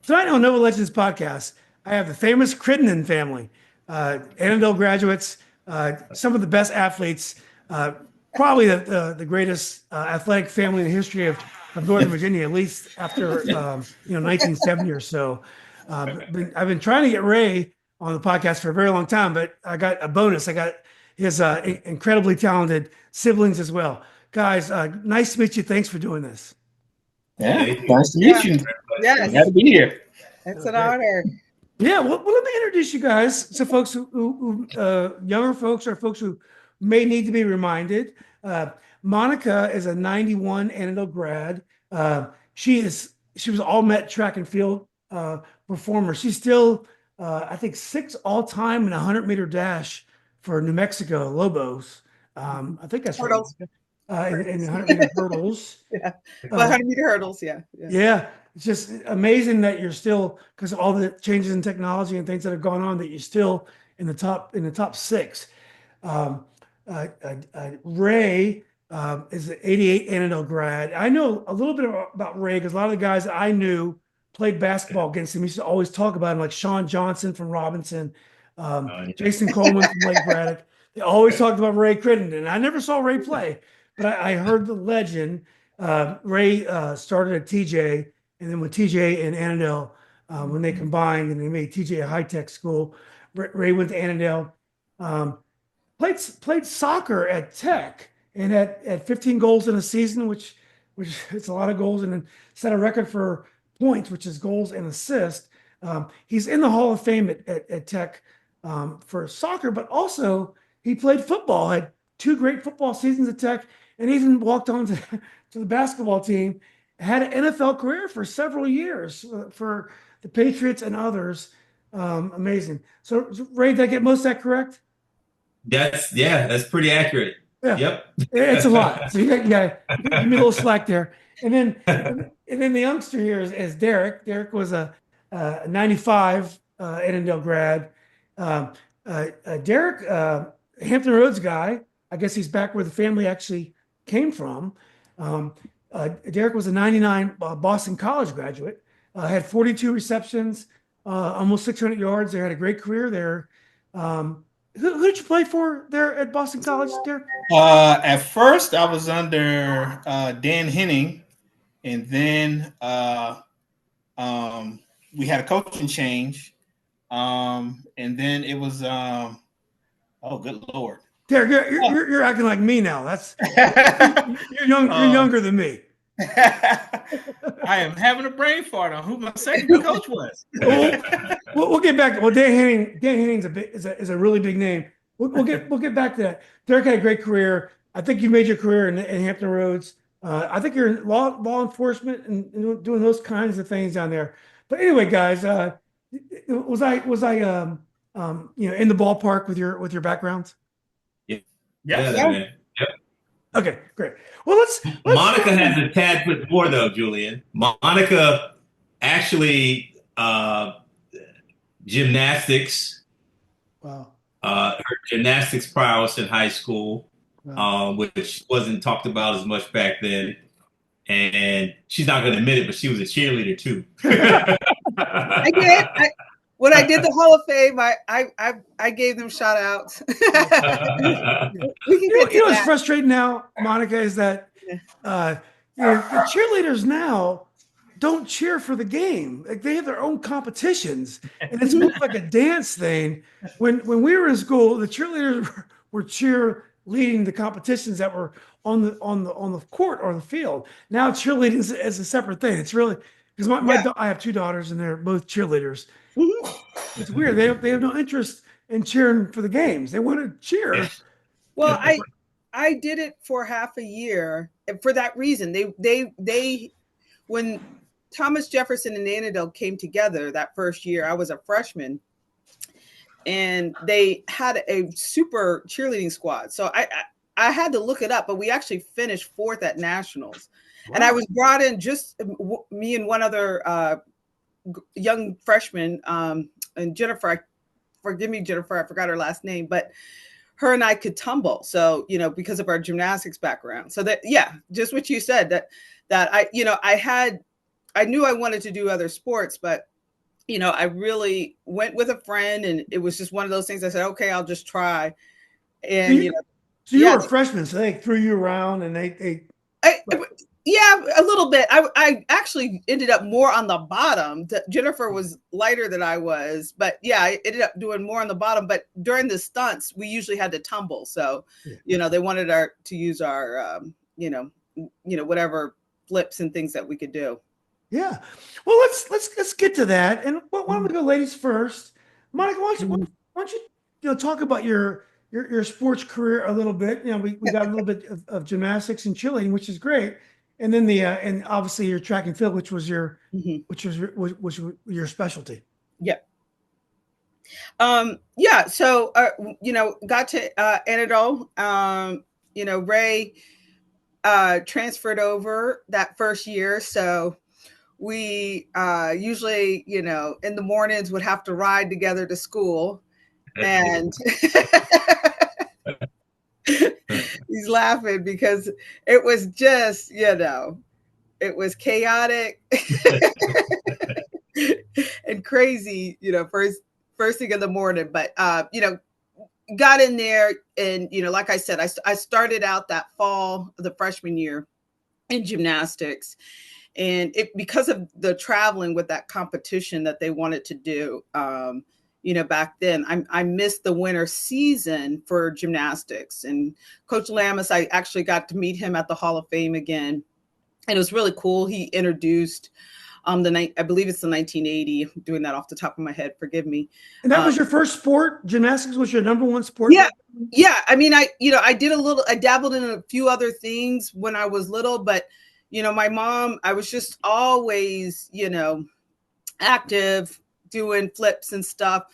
Tonight on Nova Legends podcast, I have the famous Crittenden family, Annandale graduates, some of the best athletes, probably the greatest athletic family in the history of Northern Virginia, at least after 1970 or so. I've been trying to get Ray on the podcast for a very long time, but I got a bonus. I got his incredibly talented siblings as well. Guys, nice to meet you. Thanks for doing this. Yeah, nice to meet you. Yes. Glad to be here. It's an honor. Yeah, well, let me introduce you guys to folks who younger folks or folks who may need to be reminded. Monica is a 91 Annandale grad. She was all Met track and field performer. She's still, I think, 6th all time in a 100-meter dash for New Mexico Lobos. I think that's Hurdles. Right. In 100-meter hurdles. Yeah, 100-meter hurdles. Yeah. It's just amazing that you're still, because of all the changes in technology and things that have gone on, that you're still in the top 6. Ray is an 88 Annandale grad. I know a little bit about Ray because a lot of the guys that I knew played basketball against him. We used to always talk about him, like Sean Johnson from Robinson, Jason Coleman from Lake Braddock. They always talked about Ray Crittenden. I never saw Ray play, but I heard the legend. Ray started at TJ. And then with TJ and Annandale, when they combined and they made TJ a high-tech school, Ray went to Annandale, played soccer at Tech and had 15 goals in a season, which it's a lot of goals, and then set a record for points, which is goals and assists. He's in the Hall of Fame at Tech for soccer, but also he played football, had 2 great football seasons at Tech, and even walked on to the basketball team. Had an NFL career for several years for the Patriots and others. Amazing. So, Ray, did I get most of that correct? That's pretty accurate. Yeah. Yep. It's a lot. So you got give me a little slack there. And then the youngster here is Derrick. Derrick was a 95 Annandale grad. Derrick, Hampton Roads guy. I guess he's back where the family actually came from. Derrick was a 99 Boston College graduate, had 42 receptions, almost 600 yards. They had a great career there. Who did you play for there at Boston College, Derrick? At first, I was under Dan Henning, and then we had a coaching change, and then it was oh, good Lord. Derrick, you're acting like me now. That's you're younger than me. I am having a brain fart on who my second coach was. We'll get back. Well, Dan Henning's is a really big name. We'll get back to that. Derrick had a great career. I think you made your career in Hampton Roads. I think you're in law enforcement and doing those kinds of things down there. But anyway, guys, was I in the ballpark with your backgrounds? Yeah. Okay, great. Well, let's Monica has a tad bit more though, Julian. Monica actually gymnastics. Wow. Her gymnastics prowess in high school, which wasn't talked about as much back then. And she's not going to admit it, but she was a cheerleader too. I did. When I did the Hall of Fame, I gave them shout outs. What's frustrating now, Monica, is that the cheerleaders now don't cheer for the game. Like they have their own competitions, and it's more like a dance thing. When we were in school, the cheerleaders were cheerleading the competitions that were on the court or the field. Now cheerleading is a separate thing. It's really because I have 2 daughters and they're both cheerleaders. Mm-hmm. It's weird. They have no interest in cheering for the games. They want to cheer. Well, I did it for half a year, and for that reason, they when Thomas Jefferson and Annandale came together that first year, I was a freshman, and they had a super cheerleading squad. So I had to look it up, but we actually finished 4th at nationals. Wow. And I was brought in just me and one other young freshman, and Jennifer. Forgive me, Jennifer, I forgot her last name, but her and I could tumble. So, because of our gymnastics background. So that, just what you said, that I knew I wanted to do other sports, but I really went with a friend, and it was just one of those things. I said, okay, I'll just try. And, So you were a freshman, so they threw you around and yeah, a little bit. I actually ended up more on the bottom. Jennifer was lighter than I was, but yeah, I ended up doing more on the bottom. But during the stunts, we usually had to tumble. So, they wanted to use our, whatever flips and things that we could do. Yeah. Well, let's get to that. And why don't we go ladies first? Monica, why don't you talk about your sports career a little bit? We got a little bit of gymnastics and cheerleading, which is great. And then and obviously your track and field, which was your specialty. Yeah. So got to Annandale. Ray transferred over that first year, so we usually, in the mornings would have to ride together to school. And he's laughing because it was just, it was chaotic and crazy, first thing in the morning. But, got in there and, like I said, I started out that fall of the freshman year in gymnastics. And because of the traveling with that competition that they wanted to do, back then, I missed the winter season for gymnastics. And Coach Lamas, I actually got to meet him at the Hall of Fame again. And it was really cool. He introduced I believe it's the 1980. I'm doing that off the top of my head. Forgive me. And that was your first sport? Gymnastics was your number one sport? Yeah. Yeah. I mean, I dabbled in a few other things when I was little, but my mom, I was just always, active, doing flips and stuff,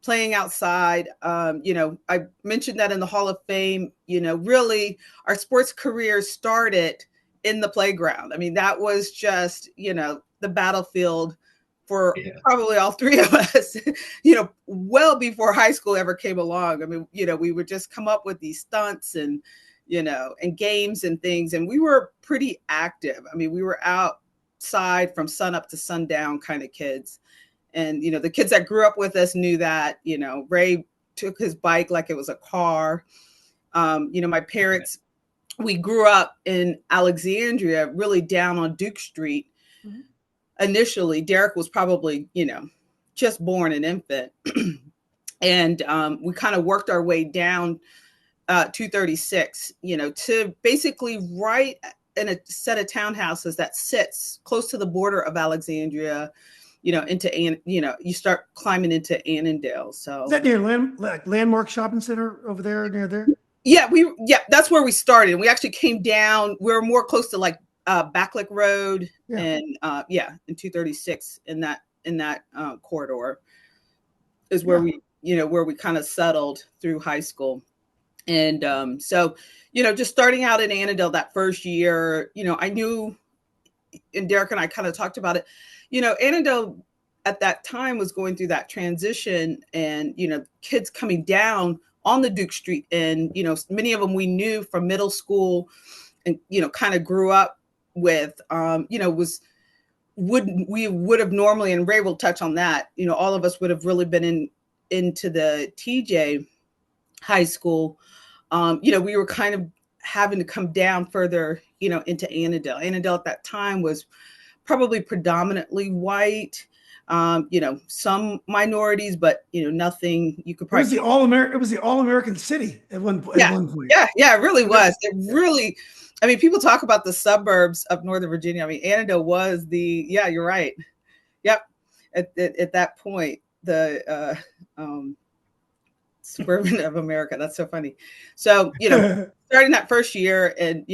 playing outside. I mentioned that in the Hall of Fame, really our sports career started in the playground. I mean, that was just, the battlefield for probably all three of us, well before high school ever came along. I mean, we would just come up with these stunts and games and things. And we were pretty active. I mean, we were outside from sun up to sundown kind of kids. And, the kids that grew up with us knew that, Ray took his bike like it was a car. My parents, we grew up in Alexandria, really down on Duke Street. Mm-hmm. Initially, Derrick was probably, just born an infant. And we kind of worked our way down 236, to basically right in a set of townhouses that sits close to the border of Alexandria, you start climbing into Annandale. So is that near Landmark Shopping Center over there, near there? Yeah, that's where we started. We actually came down. We're more close to like Backlick Road and in 236 in that corridor is where we kind of settled through high school. And so, just starting out in Annandale that first year, I knew, and Derrick and I kind of talked about it, Annandale at that time was going through that transition and, kids coming down on the Duke Street. And, many of them we knew from middle school and, kind of grew up with, we would have normally, and Ray will touch on that, all of us would have really been into the TJ high school. We were kind of having to come down further, into Annandale. Annandale at that time was probably predominantly white, some minorities, but nothing you could probably. It was the all-American city at one point. Yeah, it really was. It really, I mean, people talk about the suburbs of Northern Virginia. I mean, Annandale was you're right. Yep. At that point, the suburban of America. That's so funny. So, starting that first year and,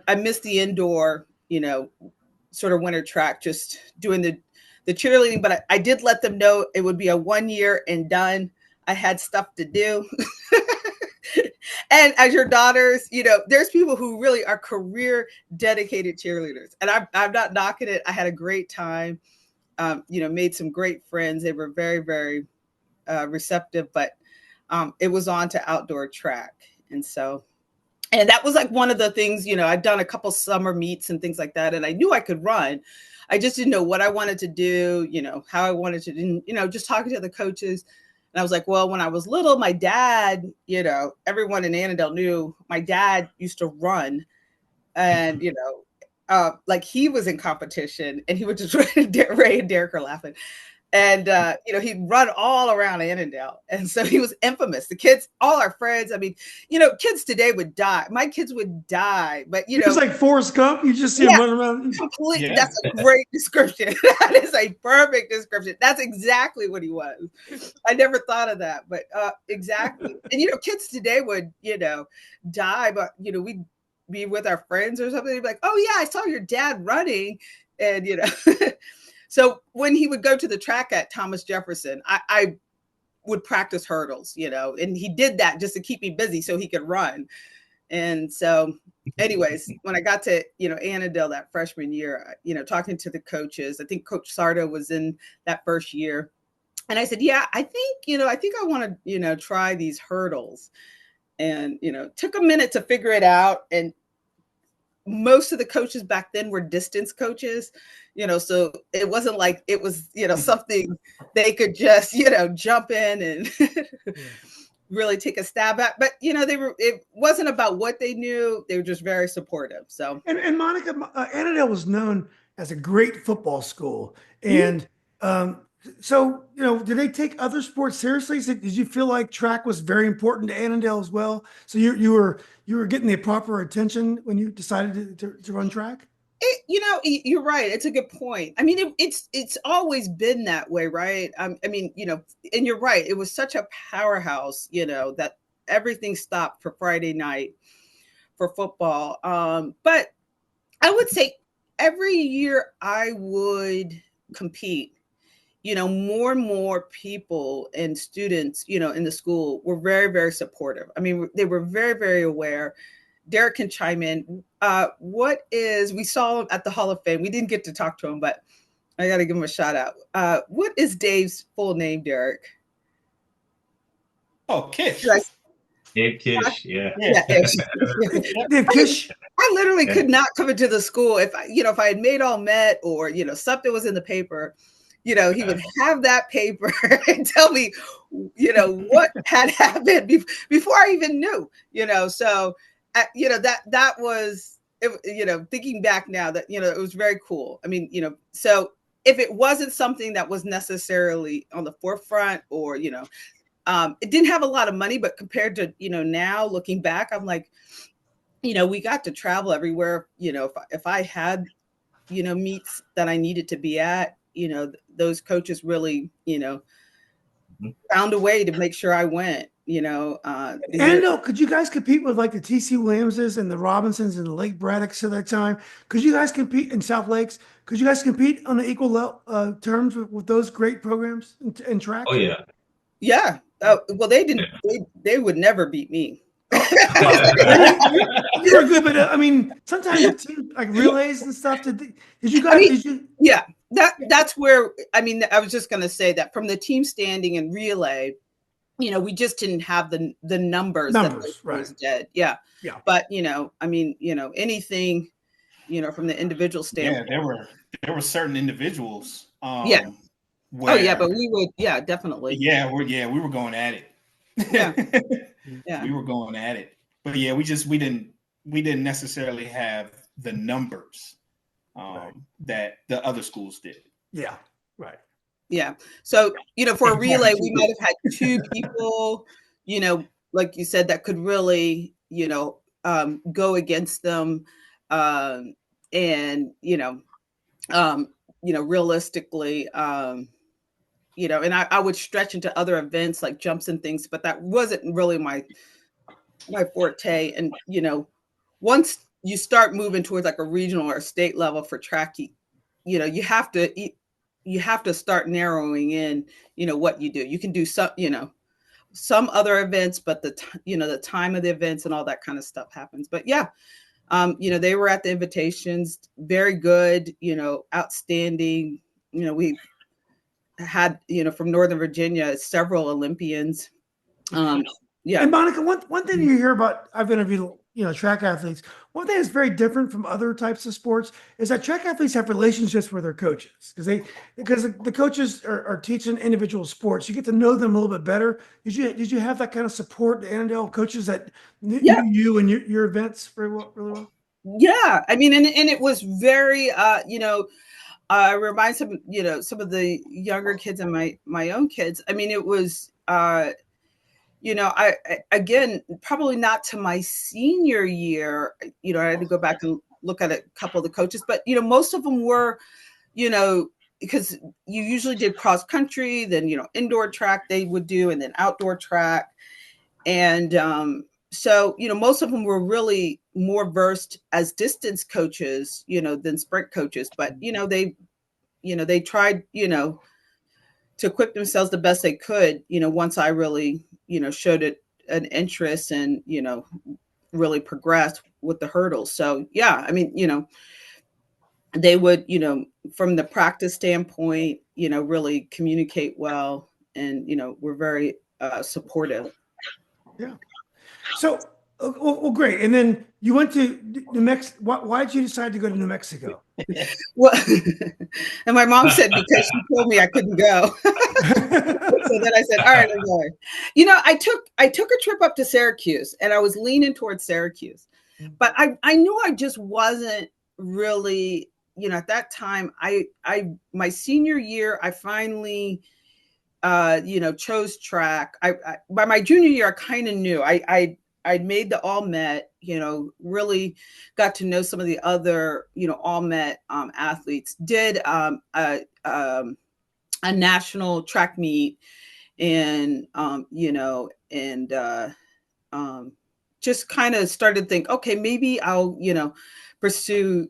I missed the indoor, sort of winter track, just doing the cheerleading, but I did let them know it would be a 1 year and done. I had stuff to do. And as your daughters, there's people who really are career dedicated cheerleaders, and I'm not knocking it. I had a great time, made some great friends. They were very, very receptive, but it was on to outdoor track. And that was like one of the things, I'd done a couple summer meets and things like that. And I knew I could run. I just didn't know what I wanted to do, how I wanted to do, just talking to the coaches. And I was like, well, when I was little, my dad, everyone in Annandale knew my dad used to run, and, like he was in competition, and he would just Ray and Derrick are laughing. And, he'd run all around Annandale. And so he was infamous. The kids, all our friends, I mean, kids today would die. My kids would die. But, It was like Forrest Gump. You just see him running around. Completely. Yeah. That's a great description. That is a perfect description. That's exactly what he was. I never thought of that. But exactly. And, kids today would, die. But, we'd be with our friends or something. They'd be like, oh, yeah, I saw your dad running. And, so when he would go to the track at Thomas Jefferson, I would practice hurdles, and he did that just to keep me busy so he could run. And so anyways, when I got to, Annandale that freshman year, talking to the coaches, I think Coach Sardo was in that first year. And I said, yeah, I think I want to, try these hurdles. And, took a minute to figure it out. And most of the coaches back then were distance coaches, so it wasn't like it was, something they could just, jump in and really take a stab at. But, it wasn't about what they knew. They were just very supportive. So, and Monica, Annandale was known as a great football school. And so, did they take other sports seriously? Did you feel like track was very important to Annandale as well? So you were getting the proper attention when you decided to run track? You're right. It's a good point. I mean, it's always been that way, right? I mean, and you're right. It was such a powerhouse, that everything stopped for Friday night for football. But I would say every year I would compete, more and more people and students, in the school were very, very supportive. I mean, they were very, very aware. Derrick can chime in. We saw him at the Hall of Fame. We didn't get to talk to him, but I got to give him a shout out. What is Dave's full name, Derrick? Oh, Kish. Dave Kish, yeah. Dave Kish. I literally could not come into the school if I had made all met or, something was in the paper. He would have that paper and tell me, what had happened before I even knew, so, that was, thinking back now that, it was very cool. I mean, so if it wasn't something that was necessarily on the forefront or, it didn't have a lot of money, but compared to, now looking back, I'm like, we got to travel everywhere. If I had, meets that I needed to be at, those coaches really, found a way to make sure I went, Annandale, could you guys compete with like the TC Williamses and the Robinsons and the Lake Braddocks at that time? Could you guys compete in South Lakes? Could you guys compete on the equal terms with those great programs in track? Oh, yeah. Yeah. Well, they didn't. They would never beat me. You were good, but I mean, sometimes it seems like relays and stuff. Did you guys? Yeah, that's where. I mean, I was just going to say that from the team standing and relay, we just didn't have the numbers that right. Did. Yeah. But I mean, anything, from the individual standpoint. Yeah, there were certain individuals. Yeah. But we would. Yeah, definitely. Yeah, we were going at it. Yeah. Yeah. We were going at it. But yeah, we didn't necessarily have the numbers that the other schools did. Yeah. Right. Yeah. So, for a relay, we might have had two people, like you said, that could really, go against them. And, realistically, and I would stretch into other events like jumps and things, but that wasn't really my forte. And, once you start moving towards like a regional or state level for track, you have to start narrowing in, what you do. You can do some other events, but the time of the events and all that kind of stuff happens. But yeah, they were at the invitations, very good, outstanding. We had, from Northern Virginia, several Olympians. Yeah. And Monica, one thing you hear about, I've interviewed, track athletes, one thing that's very different from other types of sports is that track athletes have relationships with their coaches because the coaches are teaching individual sports. You get to know them a little bit better. Did you have that kind of support, the Annandale coaches that knew you and your events very well, really well? Yeah, I mean, and it was very, I remind some of the younger kids and my own kids. I mean, it was, I again, probably not to my senior year, I had to go back and look at a couple of the coaches, but, most of them were, because you usually did cross country, then, indoor track they would do, and then outdoor track. And, so, most of them were really more versed as distance coaches, than sprint coaches, but, they tried, to equip themselves the best they could, once I really, showed it an interest and, really progressed with the hurdles. So, yeah, I mean, they would, from the practice standpoint, really communicate well and, we're very supportive. Yeah. So, well, great. And then you went to New Mexico. Why did you decide to go to New Mexico? Well, and my mom said because she told me I couldn't go. So then I said, all right, I'm going. I took a trip up to Syracuse and I was leaning towards Syracuse, but I knew I just wasn't really, at that time, my senior year, I finally, chose track. By my junior year, I kind of knew I'd made the all met, really got to know some of the other, all met athletes, did a national track meet and, just kind of started to think, okay, maybe I'll, pursue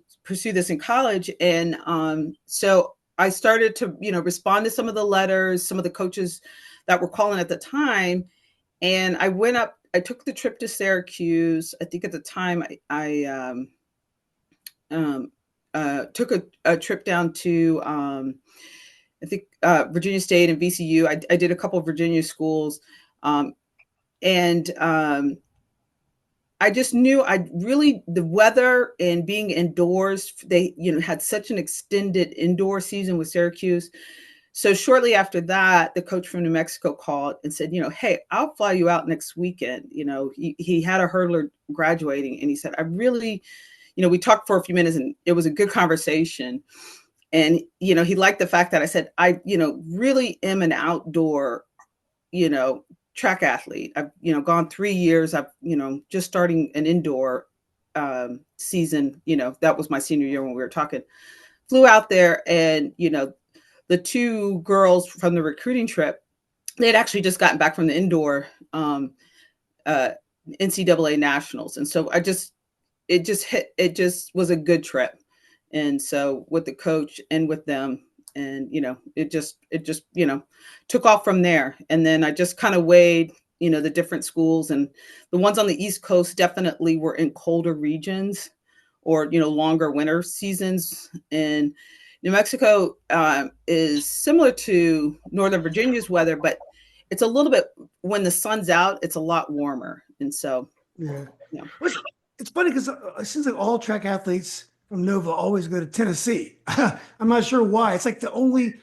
this in college. And so I started to, respond to some of the letters, some of the coaches that were calling at the time. And I took the trip to Syracuse. I think at the time I took a trip down to, I think, Virginia State and VCU. I did a couple of Virginia schools. And I just knew the weather and being indoors, they, had such an extended indoor season with Syracuse. So shortly after that, the coach from New Mexico called and said, hey, I'll fly you out next weekend. He had a hurdler graduating and he said, I really, we talked for a few minutes and it was a good conversation. And, he liked the fact that I said, I, really am an outdoor, track athlete. I've, gone 3 years. I've, just starting an indoor season, that was my senior year when we were talking, flew out there and, the two girls from the recruiting trip, they had actually just gotten back from the indoor NCAA nationals. And so it just was a good trip. And so with the coach and with them and, it just, took off from there. And then I just kind of weighed, the different schools, and the ones on the East Coast definitely were in colder regions or, longer winter seasons. And New Mexico is similar to Northern Virginia's weather, but it's a little bit, when the sun's out, it's a lot warmer. And so, yeah. It's funny because it seems like all track athletes from Nova always go to Tennessee. I'm not sure why. It's like the only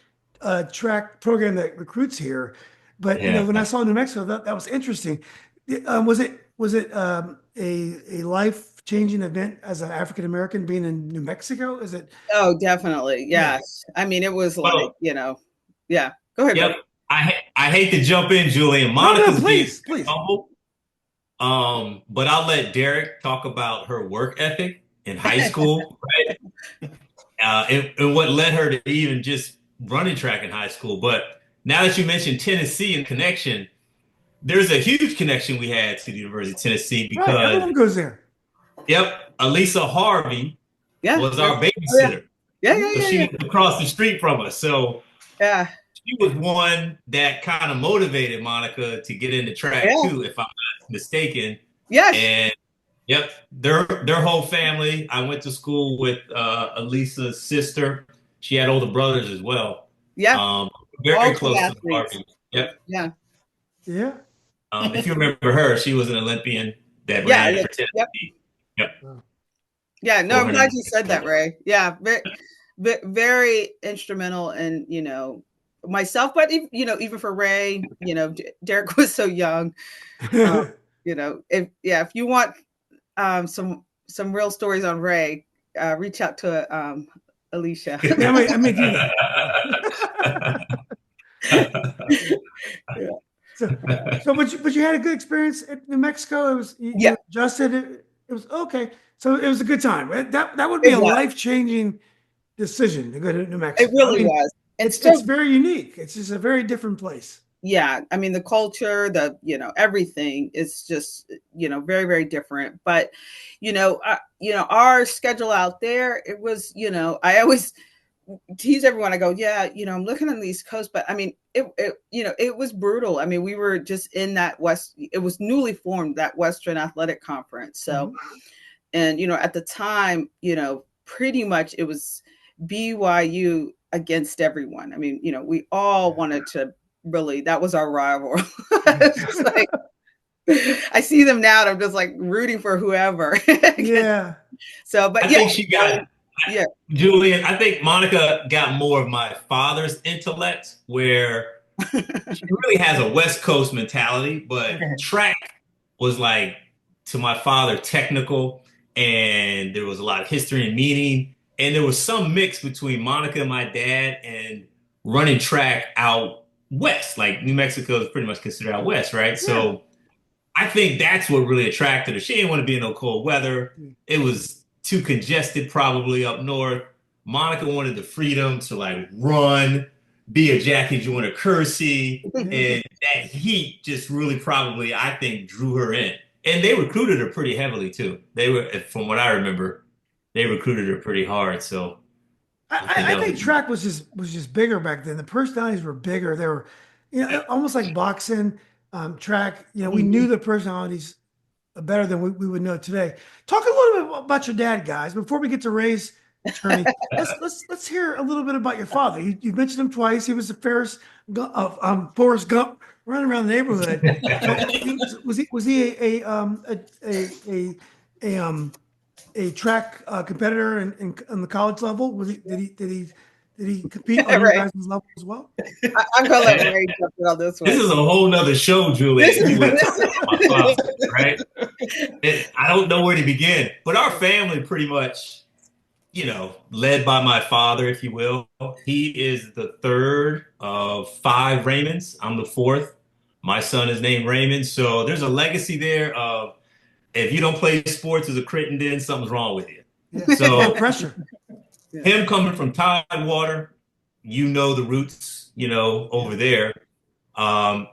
track program that recruits here. But when I saw New Mexico, that was interesting. Was it a life-changing event as an African American being in New Mexico? Is it? Oh, definitely. Yes. Yeah. I mean, it was like, yeah. Go ahead. Yep. I hate to jump in, Julian. Monica's please. humble. But I'll let Derrick talk about her work ethic in high school, right? And what led her to even just running track in high school. But now that you mentioned Tennessee and connection, there's a huge connection we had to the University of Tennessee because everyone goes there. Yep, Elisa Harvey was our babysitter. So she was across the street from us. So she was one that kind of motivated Monica to get into track too, if I'm not mistaken. Yes. And their whole family. I went to school with Elisa's sister. She had older brothers as well. Yeah. Very close to Harvey. Yep. Yeah. Yeah. If you remember her, she was an Olympian that ran for Tennessee. Yep. Yeah, no, I'm glad you said that, Ray. Yeah, very instrumental in, myself, but even for Ray, Derrick was so young. If you want some real stories on Ray, reach out to Alicia. I may do that. But you had a good experience at New Mexico. It was you adjusted. It was okay. So it was a good time. That would be a life-changing decision to go to New Mexico. It really was. And it's very unique. It's just a very different place. Yeah, I mean the culture, everything is just very, very different. But our schedule out there, it was I always tease everyone. I go, yeah, I'm looking on the East Coast, but I mean it was brutal. I mean, we were just in that it was newly formed, that Western Athletic Conference. So and at the time, pretty much it was BYU against everyone. I mean, we all wanted to really, that was our rival. Just like, I see them now and I'm just like rooting for whoever. Yeah. So, but I think she got, yeah, Julian, I think Monica got more of my father's intellect, where she really has a West Coast mentality, but track was like, to my father, technical, and there was a lot of history and meaning. And there was some mix between Monica and my dad and running track out west. Like New Mexico is pretty much considered out west, right? Yeah. So I think that's what really attracted her. She didn't want to be in no cold weather. It was too congested probably up north. Monica wanted the freedom to like run, be a Jackie Joyner Kersey, and that heat just really probably, I think, drew her in. And they recruited her pretty heavily too. They were, from what I remember, they recruited her pretty hard. So I think track was just bigger back then. The personalities were bigger. They were, almost like boxing, track. We knew the personalities better than we would know today. Talk a little bit about your dad, guys, before we get to Ray's journey. Let's hear a little bit about your father. You mentioned him twice. He was the Forrest Gump running around the neighborhood. Was he a track competitor in the college level? Did he compete on your guys' level as well? I'm gonna let Ray jump in on this one. This is a whole nother show, Julie. Right? I don't know where to begin, but our family pretty much, led by my father, if you will. He is the third of 5 Raymonds. I'm the fourth. My son is named Raymond. So there's a legacy there of, if you don't play sports as a Crittenden, something's wrong with you. Yeah. So pressure. Him coming from Tidewater, the roots, over there.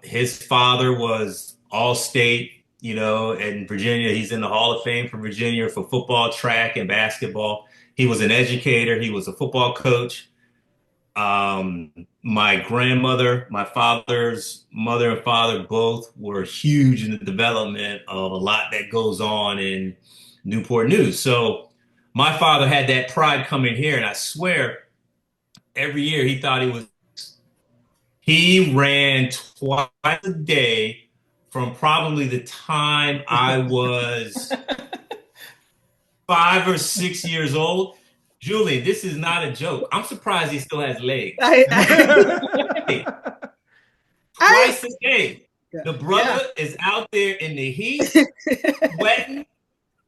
His father was all-state, in Virginia. He's in the Hall of Fame for Virginia for football, track, and basketball. He was an educator. He was a football coach. My grandmother, my father's mother and father both were huge in the development of a lot that goes on in Newport News. So my father had that pride coming here, and I swear every year he ran twice a day from probably the time I was 5 or 6 years old. Julie, this is not a joke. I'm surprised he still has legs. Twice a day. The brother is out there in the heat, sweating,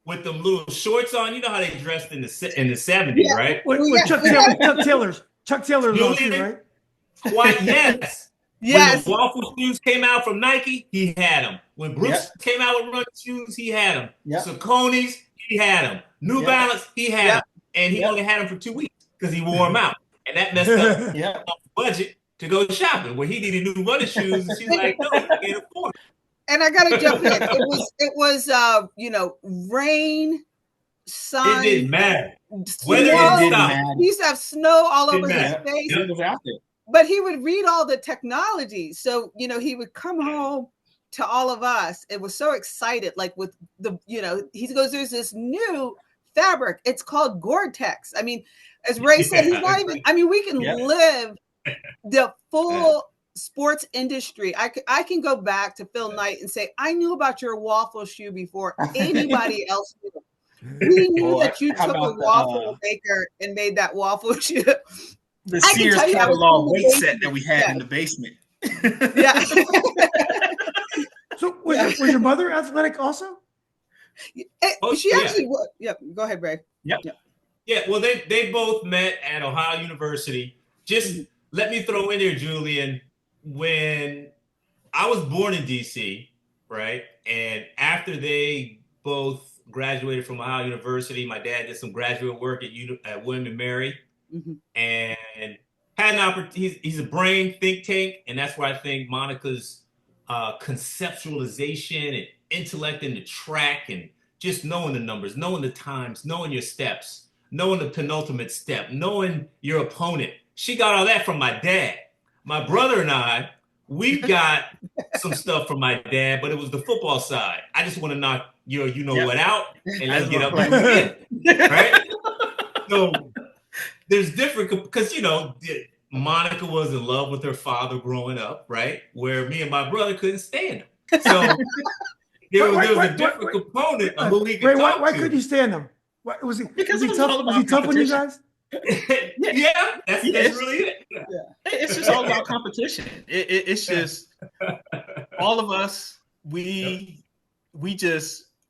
with them little shorts on. You know how they dressed in the 70s, right? With Chuck Taylor's. Chuck Taylor's on too, right? Quite, yes. When the waffle shoes came out from Nike, he had them. When Bruce came out with running shoes, he had them. Saucony's, he had them. New Balance, he had them. And he only had them for 2 weeks because he wore them out. And that messed up the budget to go shopping where he needed new running shoes. And she's like, no, I can't afford it. And I got to jump in. It was rain, sun. It didn't matter. Weather didn't matter. He used to have snow all over his face. It was out there. But he would read all the technology. So, he would come home to all of us. It was so excited. Like with he goes, there's this new fabric. It's called Gore-Tex. I mean, as Ray said, he's not even, we can live the full sports industry. I can go back to Phil Knight and say, I knew about your waffle shoe before anybody else knew. We knew Or that you how took a about waffle maker and made that waffle chip. the I can Sears tell you, I was catalog in the weight set basement. that we had Yeah. in the basement? Yeah. So was your mother athletic also? She yeah. actually was. Yep. Go ahead, Ray. Yep. Yeah, well, they both met at Ohio University. Just let me throw in there, Julian, when I was born in DC, right? And after they both graduated from Ohio University, my dad did some graduate work at William and Mary, and had an opportunity. He's a brain think tank, and that's where I think Monica's conceptualization and intellect in the track and just knowing the numbers, knowing the times, knowing your steps, knowing the penultimate step, knowing your opponent. She got all that from my dad. My brother and I, we got some stuff from my dad, but it was the football side. I just want to knock what out, and let's get up and win, right? So there's different, because Monica was in love with her father growing up, right? Where me and my brother couldn't stand him. So there was a different component of who he could talk to. Why couldn't you stand him? Was he tough? Was he tough on you guys? Yeah, that's really it. Yeah. It's just all about competition. It's just all of us. We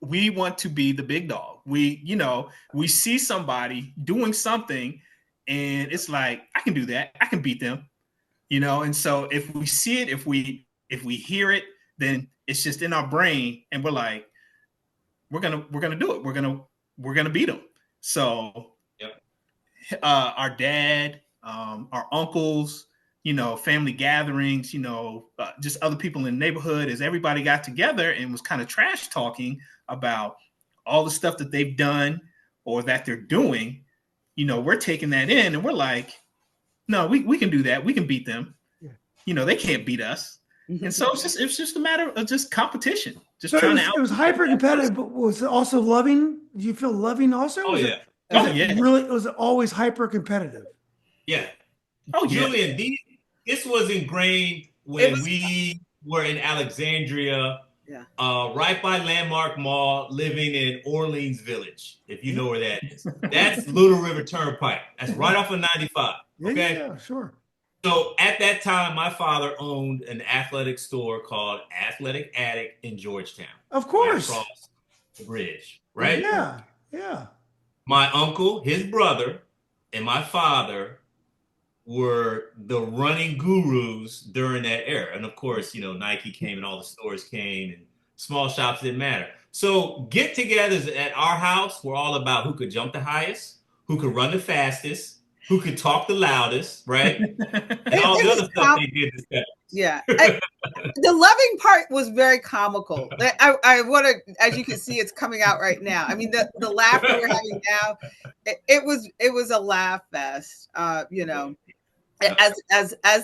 want to be the big dog. We see somebody doing something, and it's like, I can do that. I can beat them. And so if we see it, if we hear it, then it's just in our brain, and we're like, we're gonna do it. We're gonna beat them. So. Our dad, our uncles, family gatherings, just other people in the neighborhood, as everybody got together and was kind of trash talking about all the stuff that they've done or that they're doing, we're taking that in and we're like, no, we can do that. We can beat them. Yeah. They can't beat us. And so it's just a matter of just competition. Just trying to. It was hyper competitive, but was it also loving? Do you feel loving also? Oh, yeah. Really, was it always hyper competitive? Yeah. Oh, yeah. Julian, this was ingrained when we were in Alexandria, right by Landmark Mall, living in Orleans Village, if you know where that is. That's Little River Turnpike. That's right off of 95. Okay? Yeah, sure. So at that time, my father owned an athletic store called Athletic Attic in Georgetown. Of course. Right across the bridge, right? Yeah. My uncle, his brother, and my father were the running gurus during that era. And of course, Nike came and all the stores came and small shops didn't matter. So get-togethers at our house were all about who could jump the highest, who could run the fastest, who could talk the loudest, right? And all the other stuff they did this time. Yeah. The loving part was very comical. I want to, as you can see, it's coming out right now. I mean, the laughter we're having now, it was a laugh fest, as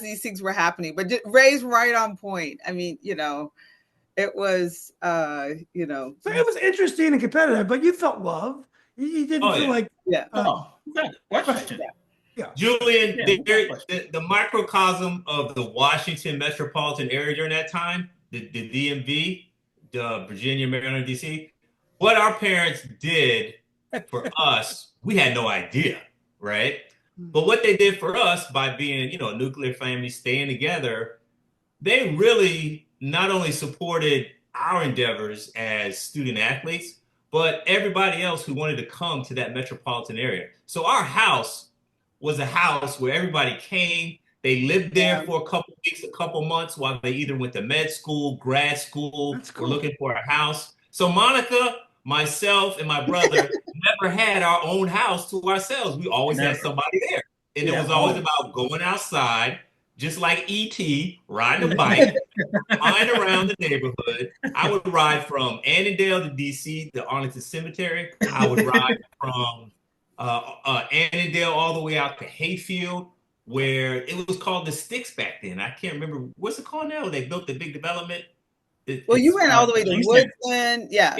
these things were happening. But Ray's right on point. I mean, it was, So it was interesting and competitive, but you felt love. You didn't feel like. Yeah. Yeah. Julian, the microcosm of the Washington metropolitan area during that time, the DMV, the Virginia, Maryland, DC, what our parents did for us, we had no idea, right? But what they did for us by being, a nuclear family, staying together, they really not only supported our endeavors as student athletes, but everybody else who wanted to come to that metropolitan area. So our house was a house where everybody came. They lived there for a couple weeks, a couple months while they either went to med school, grad school, or looking for a house. So Monica, myself, and my brother never had our own house to ourselves. We always had somebody there. And it was always about going outside, just like E.T., riding a bike, flying around the neighborhood. I would ride from Annandale to D.C., the Arlington Cemetery. I would ride from Annandale all the way out to Hayfield, where it was called the Sticks back then. I can't remember. What's it called now? They built the big development. You went all the way to Woodland. Yeah.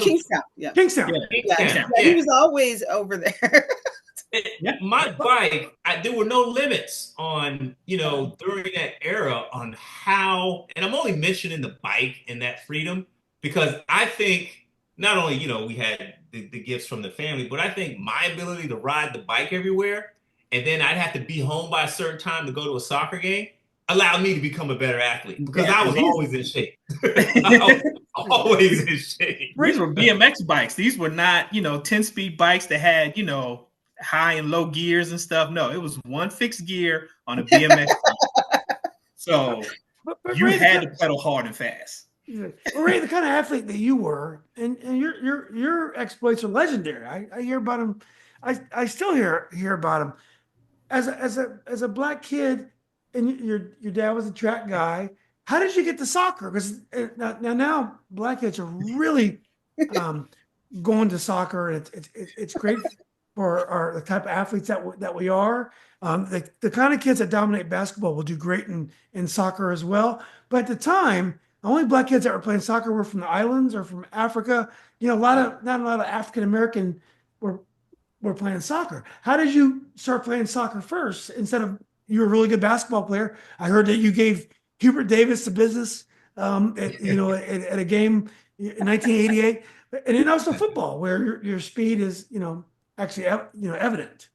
Kingstown. Yeah. Kingstown. Yeah. He was always over there. My bike, there were no limits on, during that era on how, and I'm only mentioning the bike and that freedom because I think not only, we had the gifts from the family, but I think my ability to ride the bike everywhere, and then I'd have to be home by a certain time to go to a soccer game, allowed me to become a better athlete because I was always in shape. I was always in shape. These were BMX bikes. These were not, 10-speed bikes that had, high and low gears and stuff. No, it was one fixed gear on a BMX bike. So you had to pedal hard and fast. Well, Ray, the kind of athlete that you were, and your exploits are legendary. I hear about them. I still hear about them. As a black kid, and your dad was a track guy. How did you get to soccer? Because now black kids are really going to soccer, and it's great for the type of athletes that we are. The kind of kids that dominate basketball will do great in soccer as well. But at the time, the only black kids that were playing soccer were from the islands or from Africa. Not a lot of African American were playing soccer. How did you start playing soccer first instead of you were a really good basketball player? I heard that you gave Hubert Davis the business at a game in 1988, and then also football where your speed is actually evident.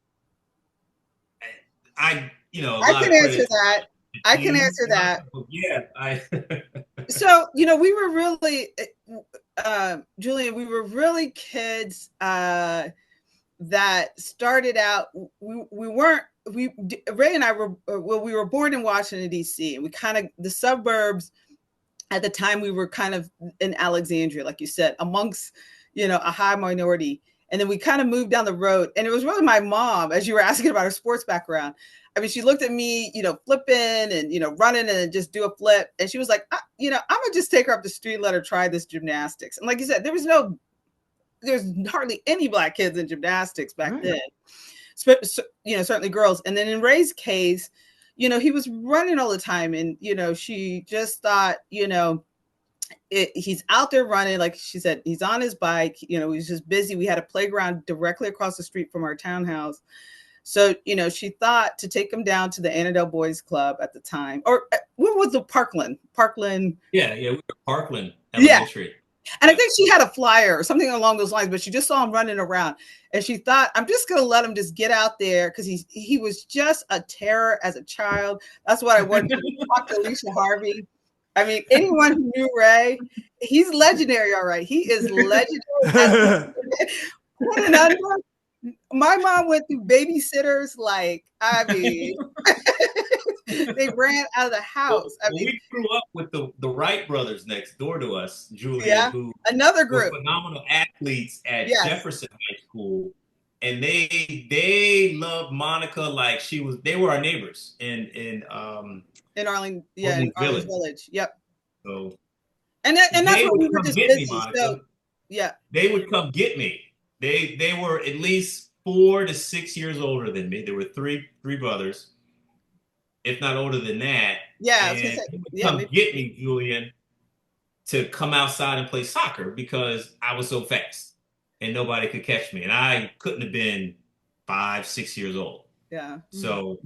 I can answer that. I can answer that. Yeah. So, we were really, Julian, we were really kids that started out, Ray and I we were born in Washington, D.C., and we kind of, the suburbs at the time, we were kind of in Alexandria, like you said, amongst, a high minority. And then we kind of moved down the road, and it was really my mom, as you were asking about her sports background. I mean, she looked at me, flipping and, running and just do a flip. And she was like, I'm going to just take her up the street and let her try this gymnastics. And like you said, there's hardly any black kids in gymnastics back then, certainly girls. And then in Ray's case, he was running all the time. And, she just thought, he's out there running. Like she said, he's on his bike, he's just busy. We had a playground directly across the street from our townhouse. So, she thought to take him down to the Annandale Boys Club at the time. Or what was the Parkland? Yeah, we were Parkland Elementary. Yeah. And I think she had a flyer or something along those lines, but she just saw him running around. And she thought, I'm just going to let him just get out there because he was just a terror as a child. That's what I wanted to talk to Alicia Harvey. I mean, anyone who knew Ray, he's legendary, all right. He is legendary. What an under. My mom went through babysitters, they ran out of the house. We grew up with the Wright brothers next door to us, Julian, who another group were phenomenal athletes at Jefferson High School, and they loved Monica like they were our neighbors in Arlington Village. Yep. So, and that's what we were just busy. So, they would come get me. They were at least 4 to 6 years older than me. There were three brothers, if not older than that. Yeah, and they would come get me, Julian, to come outside and play soccer because I was so fast and nobody could catch me. And I couldn't have been 5, 6 years old. Yeah. So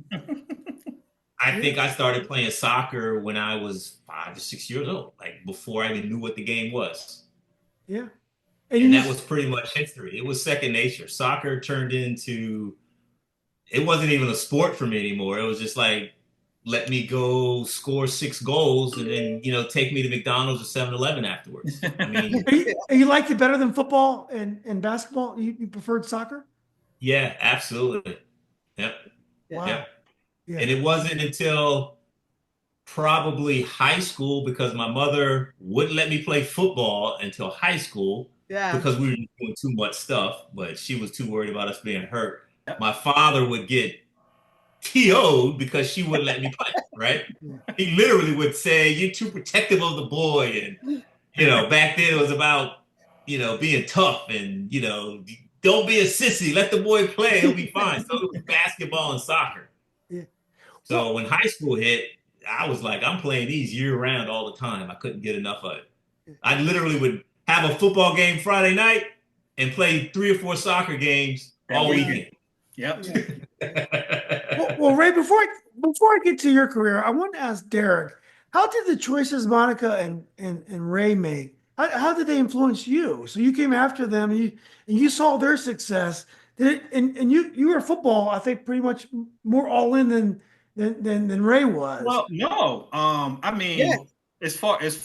I think I started playing soccer when I was 5 to 6 years old, like before I even knew what the game was. Yeah. And that was pretty much history. It was second nature. Soccer turned into, it wasn't even a sport for me anymore. It was just like, let me go score 6 goals and then, take me to McDonald's or 7-Eleven afterwards. I mean, you liked it better than football and basketball? You preferred soccer? Yeah, absolutely. Yep. Wow. Yep. Yeah. And it wasn't until probably high school because my mother wouldn't let me play football until high school. Yeah. Because we were doing too much stuff, but she was too worried about us being hurt. My father would get TO'd because she wouldn't let me play, right? He literally would say, "You're too protective of the boy." And, back then it was about, being tough and, don't be a sissy. Let the boy play. He'll be fine. So it was basketball and soccer. Yeah. So when high school hit, I was like, I'm playing these year round all the time. I couldn't get enough of it. I literally would have a football game Friday night and play 3 or 4 soccer games all weekend. Yep. well, Ray, before I get to your career, I want to ask Derrick, how did the choices Monica and Ray made? how did they influence you? So you came after them, and you saw their success. And you were football, I think, pretty much more all in than Ray was. Well, no. I Yeah. mean, as far as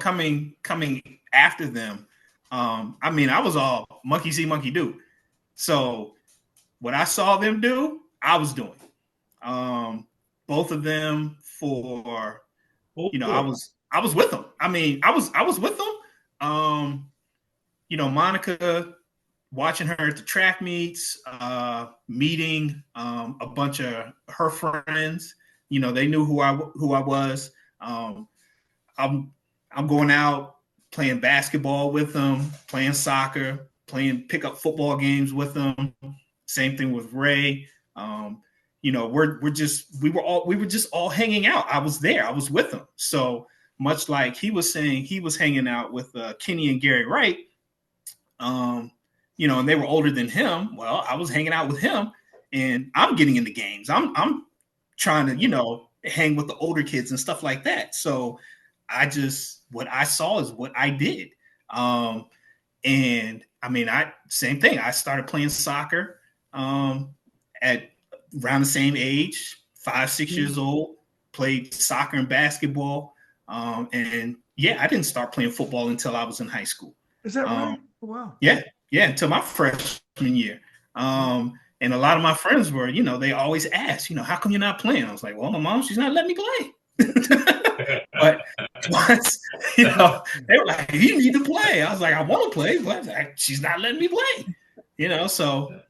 coming after them, I mean, I was all monkey see, monkey do. So what I saw them do, I was doing. Both of them for I was with them. I mean, I was with them. Monica, watching her at the track meets, meeting a bunch of her friends. They knew who I was. I'm going out playing basketball with them, playing soccer, playing pickup football games with them. Same thing with Ray. We were just all hanging out. I was there. I was with them. So much like he was saying, he was hanging out with Kenny and Gary Wright. And they were older than him. Well, I was hanging out with him, and I'm getting into games. I'm trying to hang with the older kids and stuff like that. So what I saw is what I did. And I mean, same thing. I started playing soccer at around the same age, 5-6 years old, played soccer and basketball. And yeah, I didn't start playing football until I was in high school. Is that right? Wow. Yeah, until my freshman year. And a lot of my friends were, they always ask, how come you're not playing? I was like, well, my mom, she's not letting me play. But once, they were like, you need to play. I was like, I want to play, but she's not letting me play. So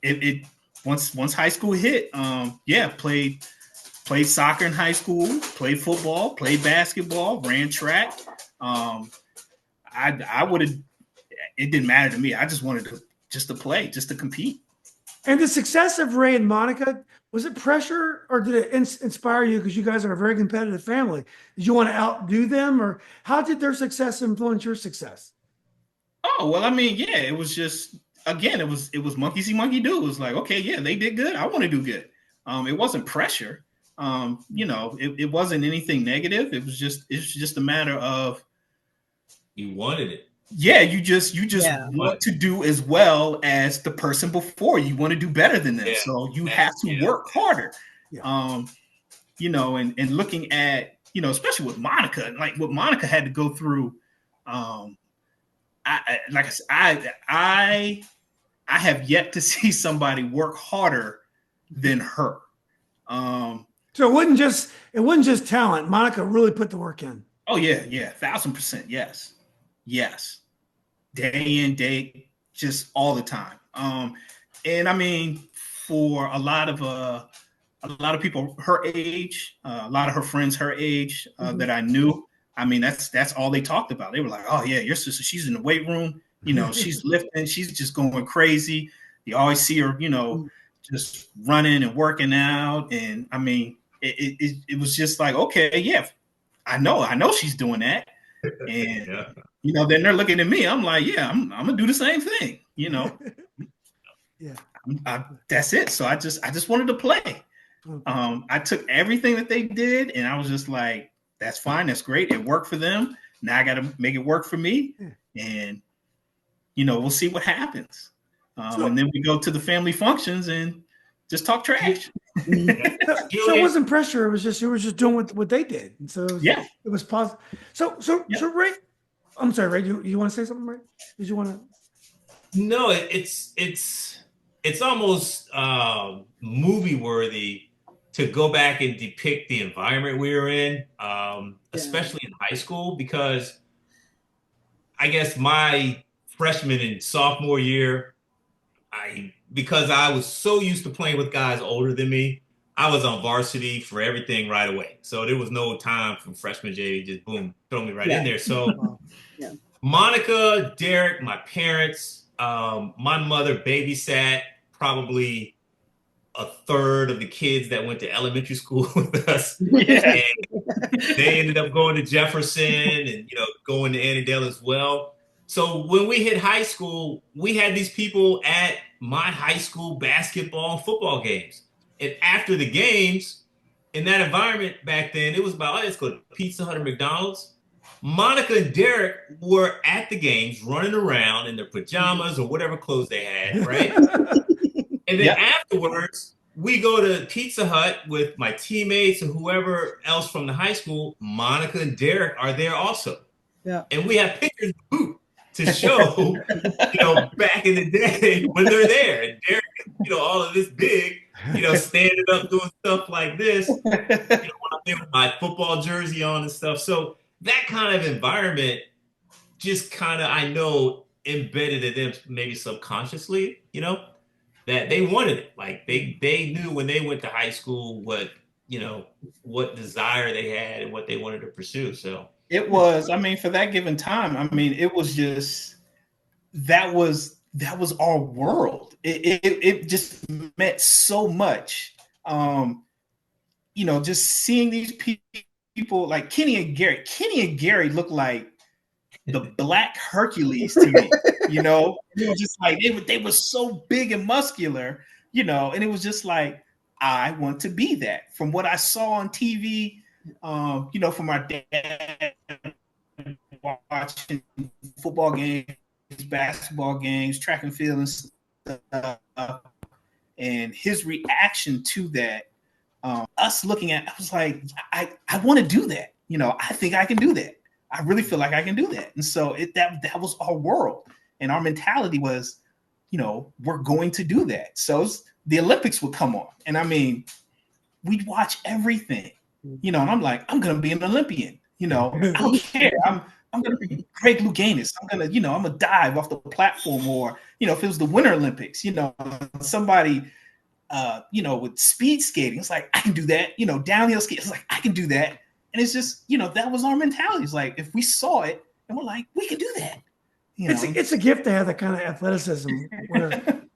it once high school hit, played soccer in high school, played football, played basketball, ran track. I would have, it didn't matter to me. I just wanted to play, just to compete. And the success of Ray and Monica, was it pressure, or did it inspire you because you guys are a very competitive family? Did you want to outdo them, or how did their success influence your success? Oh, well, I mean, yeah, it was just, again, it was monkey see, monkey do. It was like, okay, yeah, they did good. I want to do good. It wasn't pressure. It wasn't anything negative. It was just a matter of, you wanted it. Yeah, you just want to do as well as the person before. You want to do better than them. Yeah. So you have to work harder. Yeah. And looking at, especially with Monica, like what Monica had to go through. I have yet to see somebody work harder than her. So it wasn't just talent. Monica really put the work in. Oh yeah, 1,000%. Yes. Day in, day, just all the time. And I mean, for a lot of people her age, a lot of her friends her age that I knew, I mean, that's all they talked about. They were like, oh yeah, your sister, she's in the weight room, she's lifting, she's just going crazy. You always see her, just running and working out. And I mean, it was just like, okay, yeah, I know she's doing that. And then they're looking at me. I'm like, yeah, I'm gonna do the same thing. Yeah, that's it. So I just wanted to play. I took everything that they did, and I was just like, that's fine, that's great. It worked for them. Now I got to make it work for me, and we'll see what happens. And then we go to the family functions and just talk trash. So it wasn't pressure. It was just, you were just doing what they did. And so it was positive. So Ray, I'm sorry, Ray, you want to say something, Ray? Did you want to? No, it's almost movie worthy to go back and depict the environment we were in, especially in high school, because I guess my freshman and sophomore year, because I was so used to playing with guys older than me, I was on varsity for everything right away. So there was no time from freshman JV, just boom, throw me right in there. So Monica, Derrick, my parents, my mother babysat probably a third of the kids that went to elementary school with us. And they ended up going to Jefferson and, going to Annandale as well. So when we hit high school, we had these people at my high school basketball and football games. And after the games, in that environment back then, it was about, let's go to Pizza Hut or McDonald's. Monica and Derrick were at the games running around in their pajamas or whatever clothes they had, right? And then afterwards, we go to Pizza Hut with my teammates and whoever else from the high school. Monica and Derrick are there also. Yeah. And we have pictures of the boot to show, back in the day when they're there. And Derrick, all of this big, standing up doing stuff like this, when I'm there with my football jersey on and stuff. So that kind of environment just kind of, I know, embedded in them maybe subconsciously, that they wanted it. Like they knew when they went to high school what desire they had and what they wanted to pursue. So it was, for that given time, it was just, that was our world. It just meant so much. Just seeing these people like Kenny and Gary. Kenny and Gary looked like the Black Hercules to me. It was just like they were so big and muscular, and it was just like, I want to be that. From what I saw on TV, from our dad watching football games, basketball games, track and field and stuff, and his reaction to that, us looking at, I was like, I want to do that. I think I can do that. I really feel like I can do that. And so that was our world. And our mentality was, we're going to do that. So the Olympics would come on. And we'd watch everything, and I'm like, I'm going to be an Olympian. I don't care. I'm going to be Greg Louganis. I'm going to dive off the platform, or, if it was the Winter Olympics, somebody, with speed skating, it's like, I can do that. Downhill ski, it's like, I can do that. And it's just, that was our mentality. It's like, if we saw it and we're like, we can do that. It's a gift to have that kind of athleticism.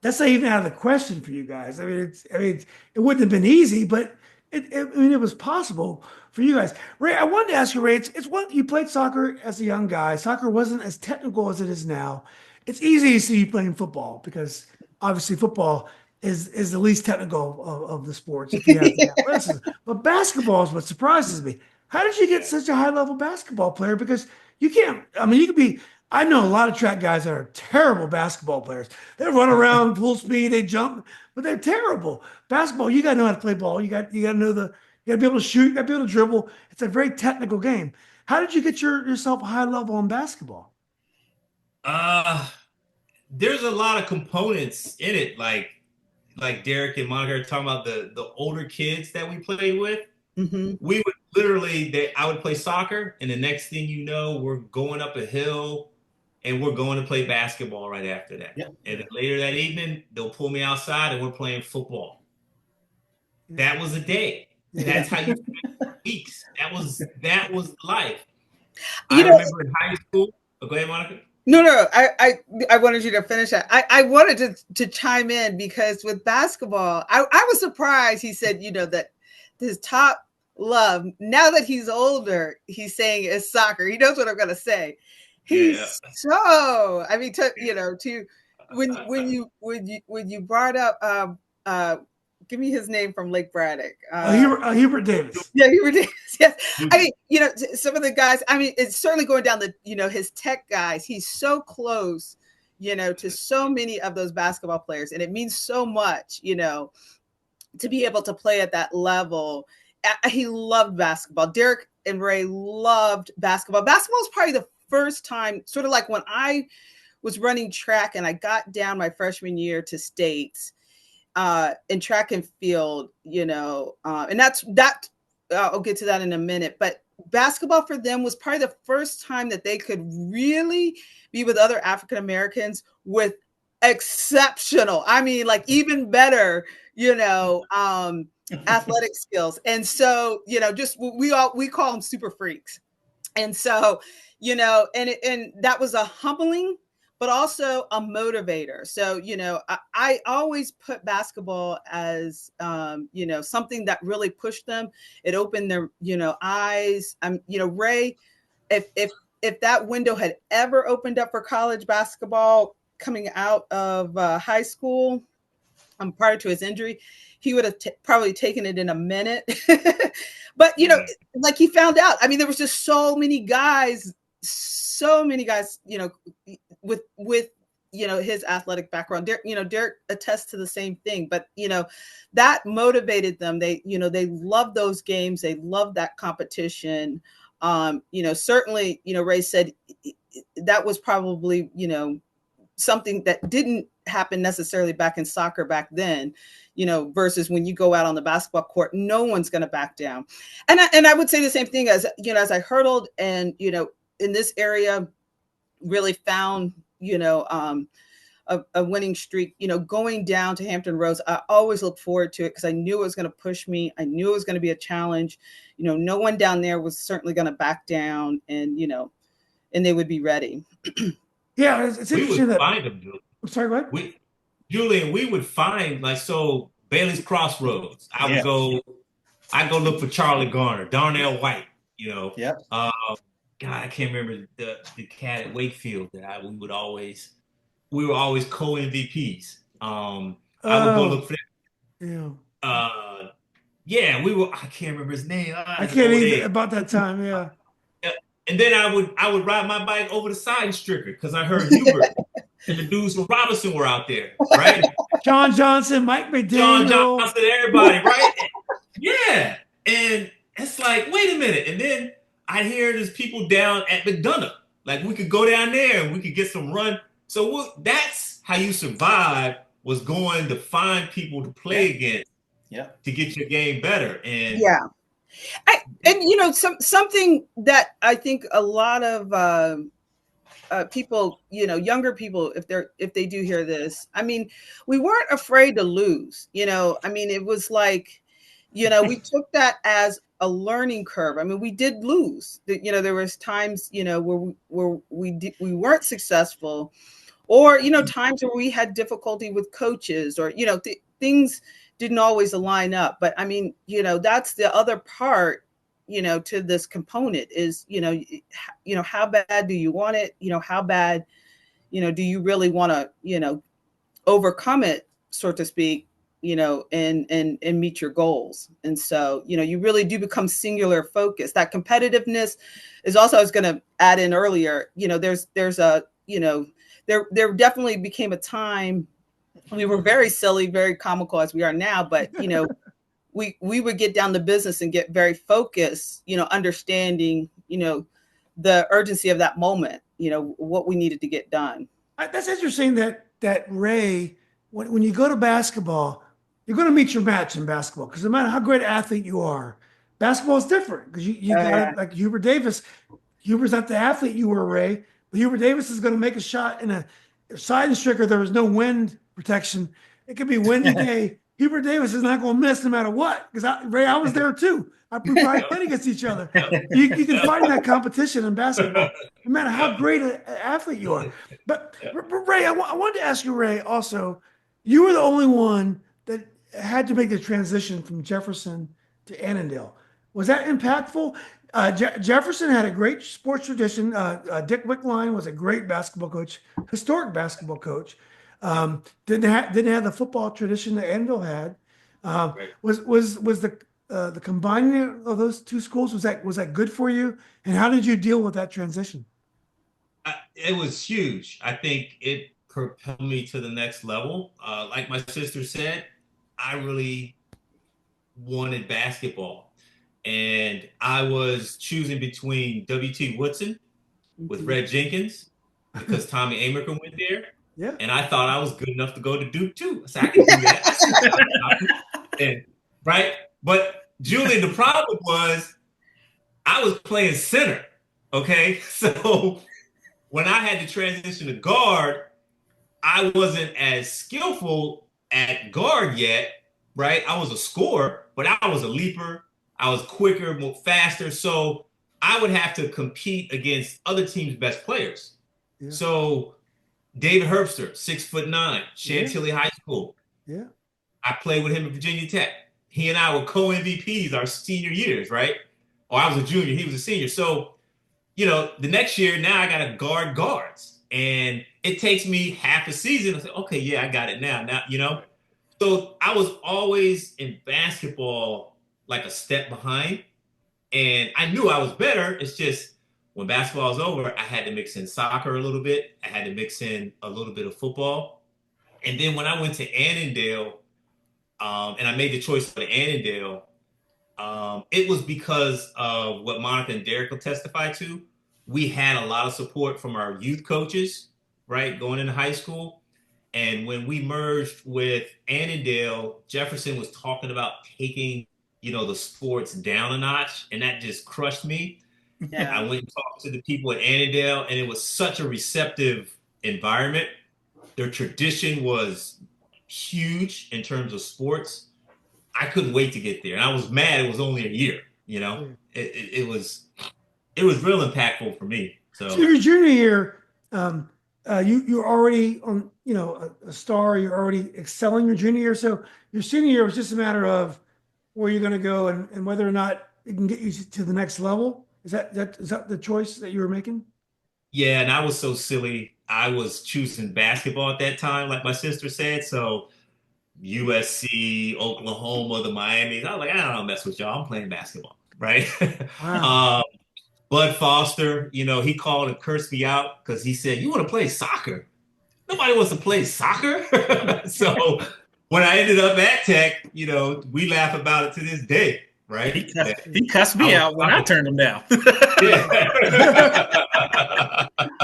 That's not even out of the question for you guys. It wouldn't have been easy, but it was possible for you guys. Ray, I wanted to ask you, Ray, it's what you played soccer as a young guy. Soccer wasn't as technical as it is now. It's easy to see you playing football because obviously football is the least technical of the sports if you have the athleticism. But basketball is what surprises me. How did you get such a high-level basketball player? Because you can't, you could be, I know a lot of track guys that are terrible basketball players. They run around full speed, they jump, but they're terrible. Basketball, you got to know how to play ball. You got to know you got to be able to shoot, you got to be able to dribble. It's a very technical game. How did you get yourself high level in basketball? There's a lot of components in it, like Derrick and Monica are talking about the older kids that we played with. Mm-hmm. We would literally, I would play soccer, and the next thing you know, we're going up a hill and we're going to play basketball right after that. Yep. And then later that evening, they'll pull me outside and we're playing football. That was a day. That's how you spent weeks. That was life. I remember in high school. Oh, go ahead, Monica. No. I wanted you to finish that. I wanted to chime in because with basketball, I was surprised. He said, that his top love, now that he's older, he's saying is soccer. He knows what I'm going to say. He's so, when you brought up, give me his name from Lake Braddock. Hubert Davis. Yeah, Hubert Davis. Yes. Some of the guys, it's certainly going down his tech guys. He's so close, to so many of those basketball players. And it means so much, to be able to play at that level. He loved basketball. Derrick and Ray loved basketball. Basketball was probably the first time, sort of like when I was running track and I got down my freshman year to states in track and field, and that I'll get to that in a minute. But basketball for them was probably the first time that they could really be with other African Americans with exceptional, even better, athletic skills. And so, we call them super freaks. And so, and that was a humbling, but also a motivator. So, I always put basketball as, something that really pushed them. It opened their, eyes. Ray, if that window had ever opened up for college basketball coming out of high school, prior to his injury, he would have probably taken it in a minute. But, you know, like he found out, I mean, there was just so many guys, you know, with, you know, his athletic background. Derrick attests to the same thing, but, you know, that motivated them. They, you know, they loved those games. They loved that competition. You know, certainly, you know, Ray said that was probably, you know, something that didn't happen necessarily back in soccer back then, you know, versus when you go out on the basketball court, no one's going to back down. And I would say the same thing as, you know, as I hurdled and, you know, in this area really found, you know, a winning streak, you know, going down to Hampton Roads. I always look forward to it because I knew it was going to push me. I knew it was going to be a challenge. You know, no one down there was certainly going to back down, and, you know, and they would be ready. Yeah, it's interesting that. Find them, Julian. I'm sorry, what? Julian, we would find, like, so Bailey's Crossroads. I'd go look for Charlie Garner, Darnell White, you know. Yep. God, I can't remember the cat at Wakefield that we were always co-MVPs. I would go look for them. Yeah. I can't remember his name. I can't either about that time, yeah. And then I would ride my bike over to Side Stricker because I heard Hubert and the dudes from Robinson were out there, right? John Johnson, Mike McDaniel. John Johnson, everybody, right? Yeah. And it's like, wait a minute. And then I hear there's people down at McDonough. Like, we could go down there and we could get some run. So that's how you survive, was going to find people to play against to get your game better. And and you know, something that I think a lot of people, you know, younger people, if they do hear this, I mean, we weren't afraid to lose. You know, I mean, it was like, you know, we took that as a learning curve. I mean, we did lose. You know, there was times, you know, where we weren't successful, or, you know, times where we had difficulty with coaches, or, you know, things didn't always align up. But I mean, you know, that's the other part, you know, to this component is, you know, how bad do you want it? You know, how bad, you know, do you really want to, you know, overcome it, so to speak, you know, and meet your goals. And so, you know, you really do become singular focused. That competitiveness is also, I was going to add in earlier, you know, there's a, you know, there definitely became a time we were very silly, very comical as we are now, but, you know, we would get down to business and get very focused, you know, understanding, you know, the urgency of that moment, you know, what we needed to get done. That's interesting that Ray, when you go to basketball, you're going to meet your match in basketball, because no matter how great an athlete you are, basketball is different, because you got like Hubert Davis. Hubert's not the athlete you were, Ray, but Hubert Davis is going to make a shot in a side stricker. There was no wind protection. It could be windy day. Hubert Davis is not going to miss no matter what. Because Ray, I was there too. We probably played against each other. You can find that competition in basketball, no matter how great an athlete you are. But Ray, I wanted to ask you, Ray, also, you were the only one that had to make the transition from Jefferson to Annandale. Was that impactful? Jefferson had a great sports tradition. Dick Wickline was a great basketball coach, historic basketball coach. Didn't have the football tradition that Annandale had. Was the combining of those two schools, was that good for you? And how did you deal with that transition? It was huge. I think it propelled me to the next level. Like my sister said, I really wanted basketball, and I was choosing between W.T. Woodson with Red Jenkins, because Tommy Amerkin went there. Yeah. And I thought I was good enough to go to Duke too. So I can do that. Right? But Julian, the problem was I was playing center. Okay. So when I had to transition to guard, I wasn't as skillful at guard yet. Right? I was a scorer, but I was a leaper. I was quicker, more faster. So I would have to compete against other teams' best players. Yeah. So David Herbster, 6'9", Chantilly High School. Yeah. I played with him at Virginia Tech. He and I were co-MVPs our senior years, right? Or I was a junior, he was a senior. So, you know, the next year, now I got to guard guards. And it takes me half a season. I say, okay, yeah, I got it now. Now, you know. So I was always in basketball like a step behind, and I knew I was better. It's just when basketball was over, I had to mix in soccer a little bit. I had to mix in a little bit of football. And then when I went to Annandale, and I made the choice for Annandale, it was because of what Monica and Derrick will testify to. We had a lot of support from our youth coaches, right, going into high school. And when we merged with Annandale, Jefferson was talking about taking, the sports down a notch, and that just crushed me. Yeah. I went and talked to the people at Annandale, and it was such a receptive environment. Their tradition was huge in terms of sports. I couldn't wait to get there, and I was mad it was only a year. It was real impactful for me. So your junior year, you're already on, a star. You're already excelling your junior year. So your senior year was just a matter of where you're going to go and whether or not it can get you to the next level. Is that the choice that you were making? yeah, and I was so silly. I was choosing basketball at that time, like my sister said. So USC, Oklahoma, the Miamis. I was like, I don't mess with y'all. I'm playing basketball, right? Wow. Bud Foster, he called and cursed me out because he said, "You want to play soccer? Nobody wants to play soccer." So when I ended up at Tech, we laugh about it to this day, right? He cussed me out when I turned him down.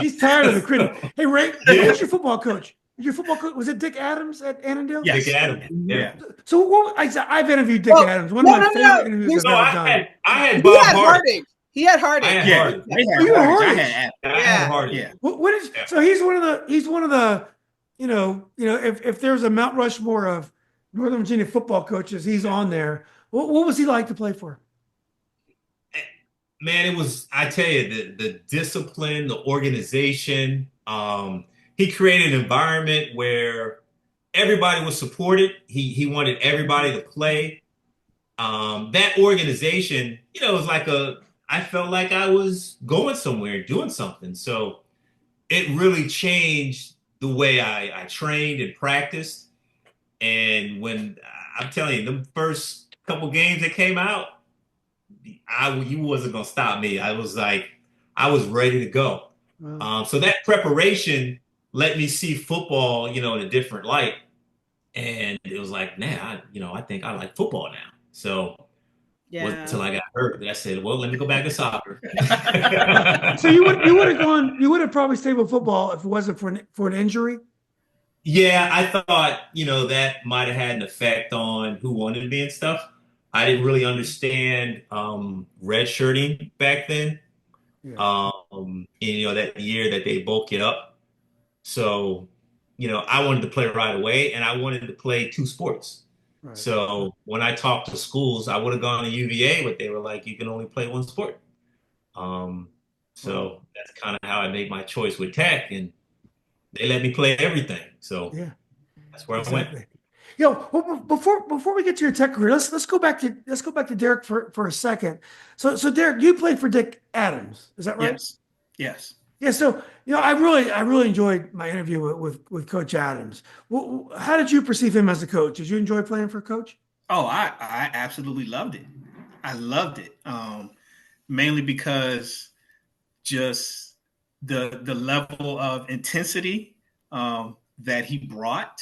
He's tired of the critic. Hey, Ray, who's your football coach? Your football coach, was it Dick Adams at Annandale? Yes. Dick Adams. Yeah. So I've interviewed Dick Adams. One of my favorite interviews I've ever done. I had Bob Harding. He had Harding. I had Harding. You had Harding. I had Harding. Yeah. What is so he's one of the if there's a Mount Rushmore of Northern Virginia football coaches, he's on there. What was he like to play for? Man, it was, I tell you, the discipline, the organization. He created an environment where everybody was supported. He wanted everybody to play. That organization, was like I felt like I was going somewhere, doing something. So it really changed the way I trained and practiced. And when I'm telling you, the first couple games that came out, you wasn't going to stop me. I was ready to go. Wow. So that preparation let me see football, in a different light. And it was like, man, I think I like football now. So until I got hurt, that I said, well, let me go back to soccer. So you would have probably stayed with football if it wasn't for an injury. Yeah, I thought, that might have had an effect on who wanted me and stuff. I didn't really understand redshirting back then. Yeah. And, that year that they bulk it up. So, I wanted to play right away, and I wanted to play two sports. Right. So when I talked to schools, I would have gone to UVA, but they were like, you can only play one sport. So that's kind of how I made my choice with Tech, and they let me play everything. So yeah, that's where I went. Well, before we get to your Tech career, let's go back to Derrick for a second. So Derrick, you played for Dick Adams, is that right? Yes. Yeah. So I really enjoyed my interview with Coach Adams. Well, how did you perceive him as a coach? Did you enjoy playing for Coach? Oh, I absolutely loved it. I loved it, mainly because just the level of intensity that he brought.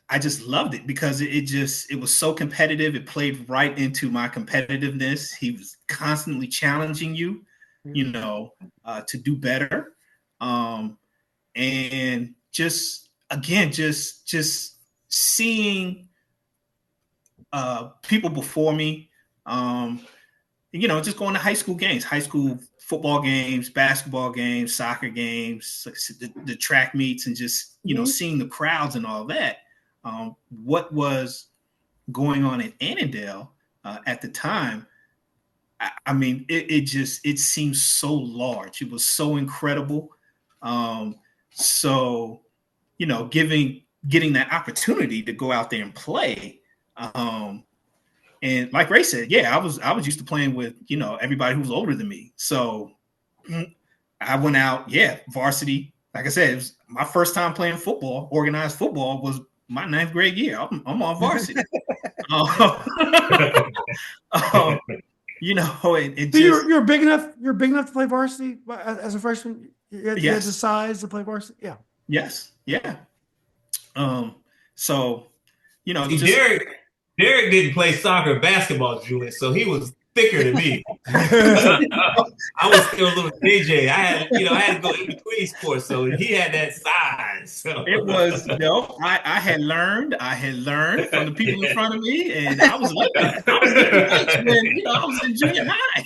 I just loved it because it was so competitive. It played right into my competitiveness. He was constantly challenging you, to do better. And just seeing people before me, just going to high school football games, basketball games, soccer games, the track meets, and just, seeing the crowds and all that. What was going on in Annandale at the time, I mean, it seems so large. It was so incredible. So, getting that opportunity to go out there and play. And like Ray said, yeah, I was used to playing with, everybody who was older than me. So I went out, varsity, like I said, it was my first time playing football. Organized football was my 9th grade year. I'm on varsity. You know, it So just you're big enough. You're big enough to play varsity as a freshman. You had the yes, size to play varsity. Yeah. yes, yeah. So you know, See, just Derrick didn't play soccer or basketball, Julian, so he was thicker than me. I was still a little JJ. I had to go in between sports, so he had that size. So. it was I had learned from the people in front of me, and I was lifting weights when I was in junior high.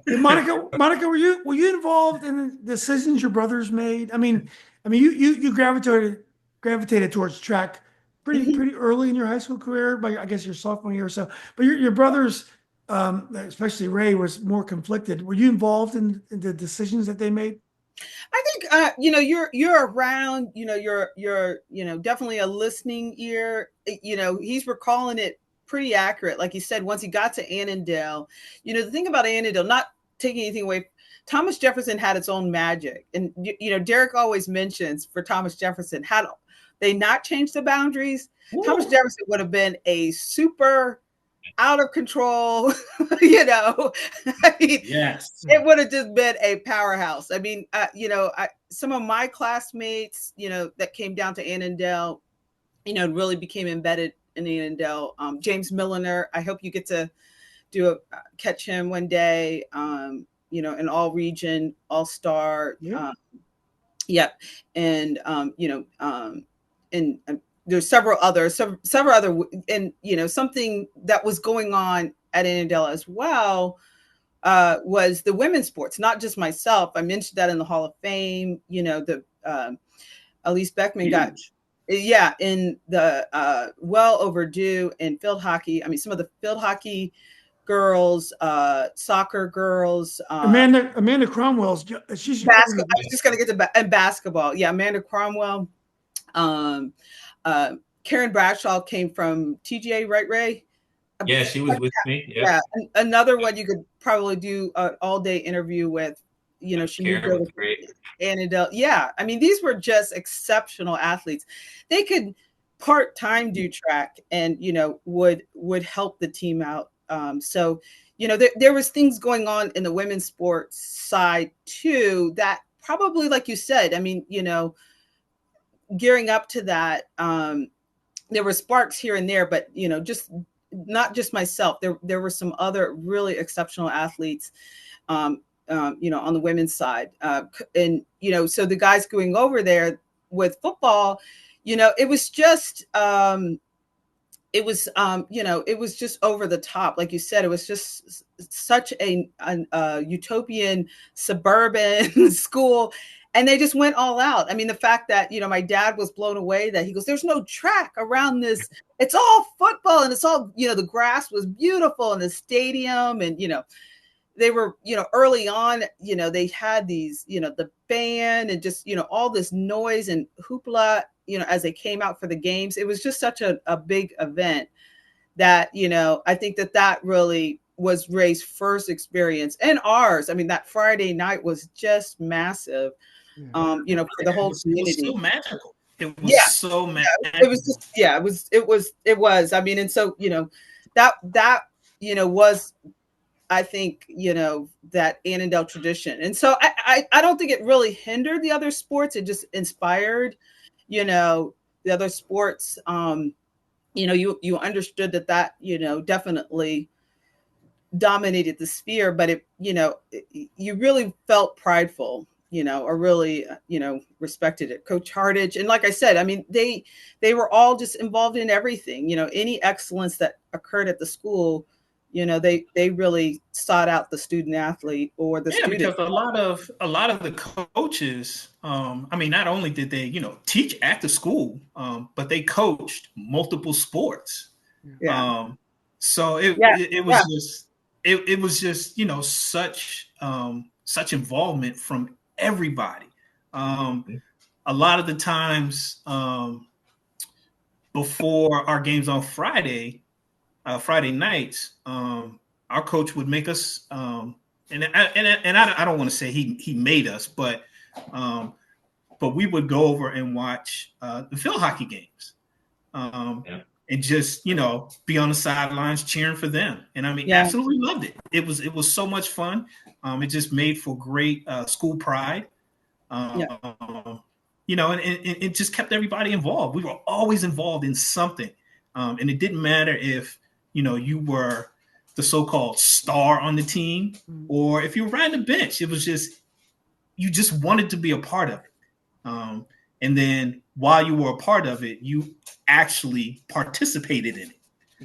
Monica, were you involved in the decisions your brothers made? I mean, you gravitated towards track pretty early in your high school career, by I guess your sophomore year or so. But your brothers, especially Ray, was more conflicted. Were you involved in the decisions that they made? I think you're around, you're definitely a listening ear. He's recalling it pretty accurate. Like he said, once he got to Annandale, the thing about Annandale, not taking anything away, Thomas Jefferson had its own magic. And Derrick always mentions for Thomas Jefferson, had they not changed the boundaries, Ooh. Thomas Jefferson would have been a super out of control, I mean, Yes, it would have just been a powerhouse. I mean, some of my classmates, that came down to Annandale, really became embedded in Annandale. James Milliner, I hope you get to catch him one day. An all region, all-star. Yeah. Yep. And, and there's several other, and, something that was going on at Annandale as well was the women's sports, not just myself. I mentioned that in the Hall of Fame, Elise Beckman got, in the well overdue in field hockey. I mean, some of the field hockey girls, soccer girls, Amanda Cromwell's she's basketball. I was just going to get to and basketball. Yeah, Amanda Cromwell. Karen Bradshaw came from TGA, right, Ray? Yeah, she was with me. Yep. Yeah, another one you could probably do an all-day interview with. She moved over to Annandale. Yeah, I mean, these were just exceptional athletes. They could part-time do track, and would help the team out. So there was things going on in the women's sports side too that probably, like you said, I mean, gearing up to that, there were sparks here and there, but just not just myself. There were some other really exceptional athletes, on the women's side, and so the guys going over there with football, it was just. It was just over the top. Like you said, it was just such a utopian suburban school. And they just went all out. I mean, the fact that, my dad was blown away that he goes, there's no track around this. It's all football. And it's all, the grass was beautiful in the stadium. And, they were, early on, they had these, the band and just, all this noise and hoopla, as they came out for the games. It was just such a big event that, I think that really was Ray's first experience and ours. I mean, that Friday night was just massive, for the whole community. It was so magical. It was so magical. It was just, it was. I mean, and so, that was, I think, that Annandale tradition. And so I don't think it really hindered the other sports. It just inspired, the other sports. You understood that, definitely dominated the sphere, but it, you really felt prideful, or really, respected it. Coach Hardage. And like I said, I mean, they were all just involved in everything, any excellence that occurred at the school. They really sought out the student athlete or the student. Because a lot of the coaches, I mean, not only did they, teach at the school, but they coached multiple sports. Yeah. So it was just, such involvement from everybody. A lot of the times, before our games on Friday nights, our coach would make us I don't want to say he made us, but we would go over and watch the field hockey games. And just, be on the sidelines cheering for them. And I mean, absolutely loved it. It was so much fun. It just made for great school pride. And it just kept everybody involved. We were always involved in something. And it didn't matter if, you were the so-called star on the team or if you were riding the bench. It was just, you just wanted to be a part of it. And then while you were a part of it, you actually participated in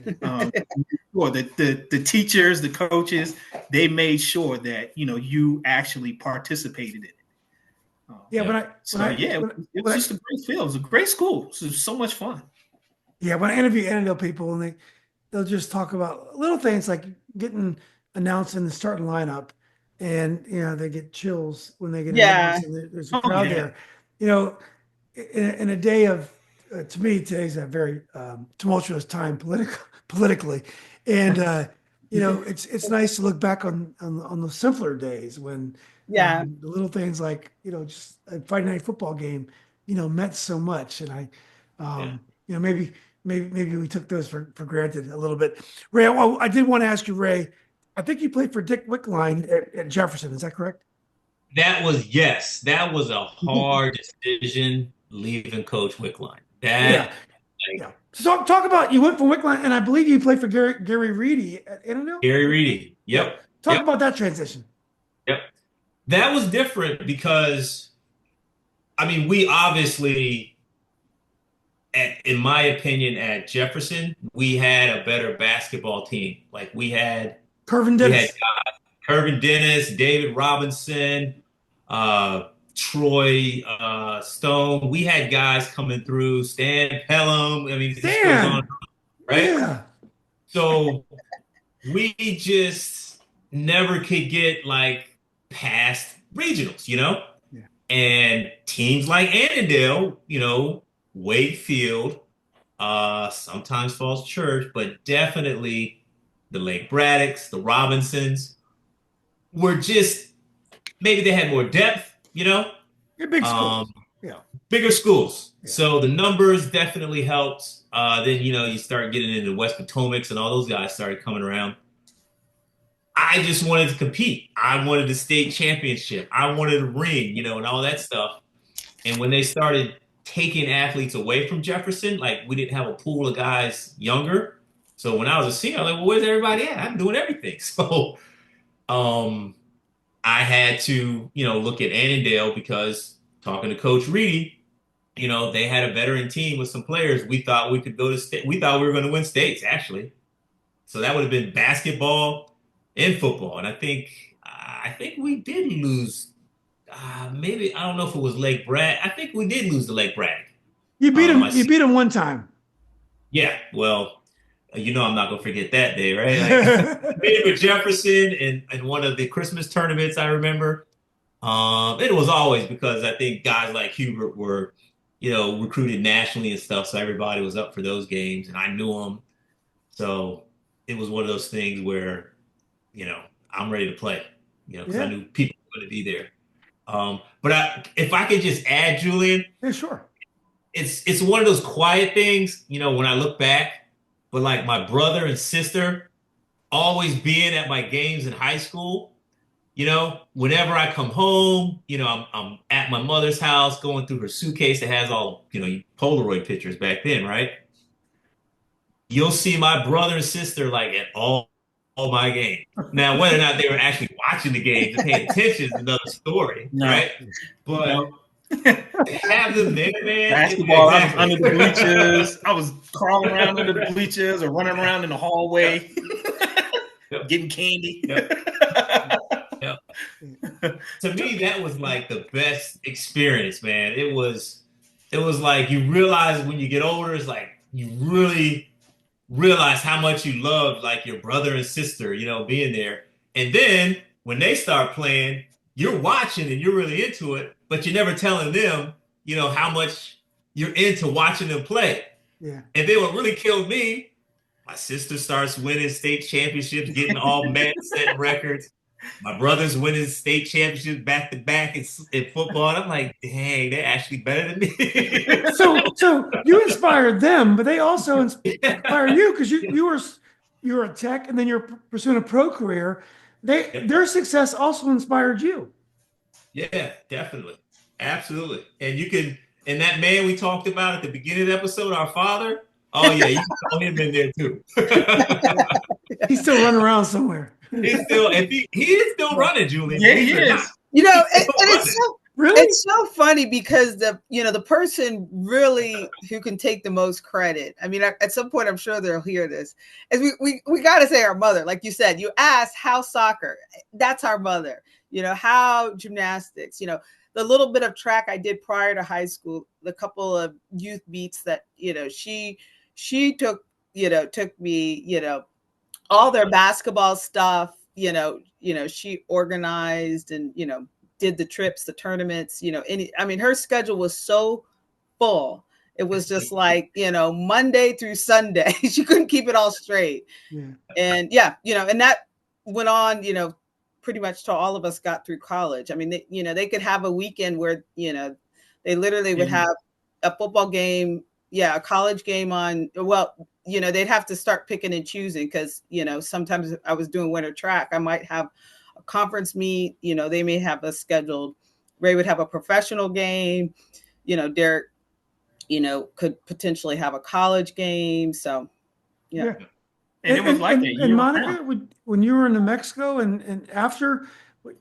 it. The teachers, the coaches, they made sure that, you actually participated in it. It was just a great field. It was a great school. It was so much fun. Yeah, when I interview Annandale people, and they'll just talk about little things like getting announced in the starting lineup, and they get chills when they get announced, and there's a crowd there. In a day of, to me, today's a very tumultuous time politically, and it's nice to look back on the simpler days when the little things like just a Friday night football game meant so much, and maybe we took those for granted a little bit. Ray, I did want to ask you, Ray. I think you played for Dick Wickline at Jefferson. Is that correct? That was a hard decision leaving Coach Wickline. So talk about, you went from Wickline, and I believe you played for Gary Reedy at Annandale. Gary Reedy. Yep. Talk about that transition. Yep. That was different because, I mean, we obviously, in my opinion, at Jefferson, we had a better basketball team. Like we had Crittenden, David Robinson, Troy Stone. We had guys coming through, Stan Pelham. I mean, this goes on, right? Yeah. So we just never could get like past regionals, Yeah. And teams like Annandale, Wakefield, sometimes Falls Church, but definitely the Lake Braddocks, the Robinsons were just, maybe they had more depth, You're big schools. Bigger schools. Yeah. So the numbers definitely helped. Then, you start getting into West Potomacs and all those guys started coming around. I just wanted to compete. I wanted the state championship. I wanted a ring, and all that stuff. And when they started taking athletes away from Jefferson, like we didn't have a pool of guys younger. So when I was a senior, I was like, well, where's everybody at? I'm doing everything. So I had to, look at Annandale because talking to Coach Reedy, they had a veteran team with some players. We thought we could go to state. We thought we were going to win states, actually. So that would have been basketball and football. And I think we did lose. Maybe, I don't know if it was Lake Bragg. I think we did lose to Lake Bragg. You beat him. You beat him one time. Yeah. Well, I'm not going to forget that day, right? Like, being with Jefferson in one of the Christmas tournaments, I remember. It was always because I think guys like Hubert were, recruited nationally and stuff. So everybody was up for those games and I knew them. So it was one of those things where, I'm ready to play, because I knew people were going to be there. But if I could just add, Julian. Yeah, sure. It's one of those quiet things, when I look back, but like my brother and sister always being at my games in high school, whenever I come home, I'm at my mother's house going through her suitcase that has all, Polaroid pictures back then, right? You'll see my brother and sister like at all my games. Now, whether or not they were actually watching the games and paying attention is another story, right? But have them there, man. Basketball, exactly. I was under the bleachers. I was crawling around under the bleachers or running around in the hallway, getting candy. Yep. To me, that was like the best experience, man. It was like you realize when you get older, it's like you really realize how much you love like your brother and sister, being there. And then when they start playing, you're watching and you're really into it, but you're never telling them, how much you're into watching them play. Yeah. And then what really killed me, my sister starts winning state championships, getting all men setting records. My brother's winning state championships back to back in football. And I'm like, dang, they're actually better than me. So you inspired them, but they also inspire you because you were a tech and then you're pursuing a pro career. Their success also inspired you. Yeah, definitely. Absolutely. And that man we talked about at the beginning of the episode, our father, oh yeah, you can throw him in there too. He's still running around somewhere. He is still running, Julian. Yeah, he is. And it's so Really? It's so funny because the person really who can take the most credit. I mean, at some point, I'm sure they'll hear this. Is we got to say our mother, like you said. You asked how soccer. That's our mother. How gymnastics. The little bit of track I did prior to high school, the couple of youth beats that she took me. All their basketball stuff. She organized and did the trips, the tournaments, her schedule was so full. It was just like, Monday through Sunday. She couldn't keep it all straight. Yeah. And and that went on, pretty much till all of us got through college. I mean, they could have a weekend where, they literally would have a football game, a college game on, they'd have to start picking and choosing because, sometimes I was doing winter track. I might have a conference meet, they may have us scheduled. Ray would have a professional game, Derrick, could potentially have a college game. So, yeah. And it was like that. And Monica, when you were in New Mexico and after,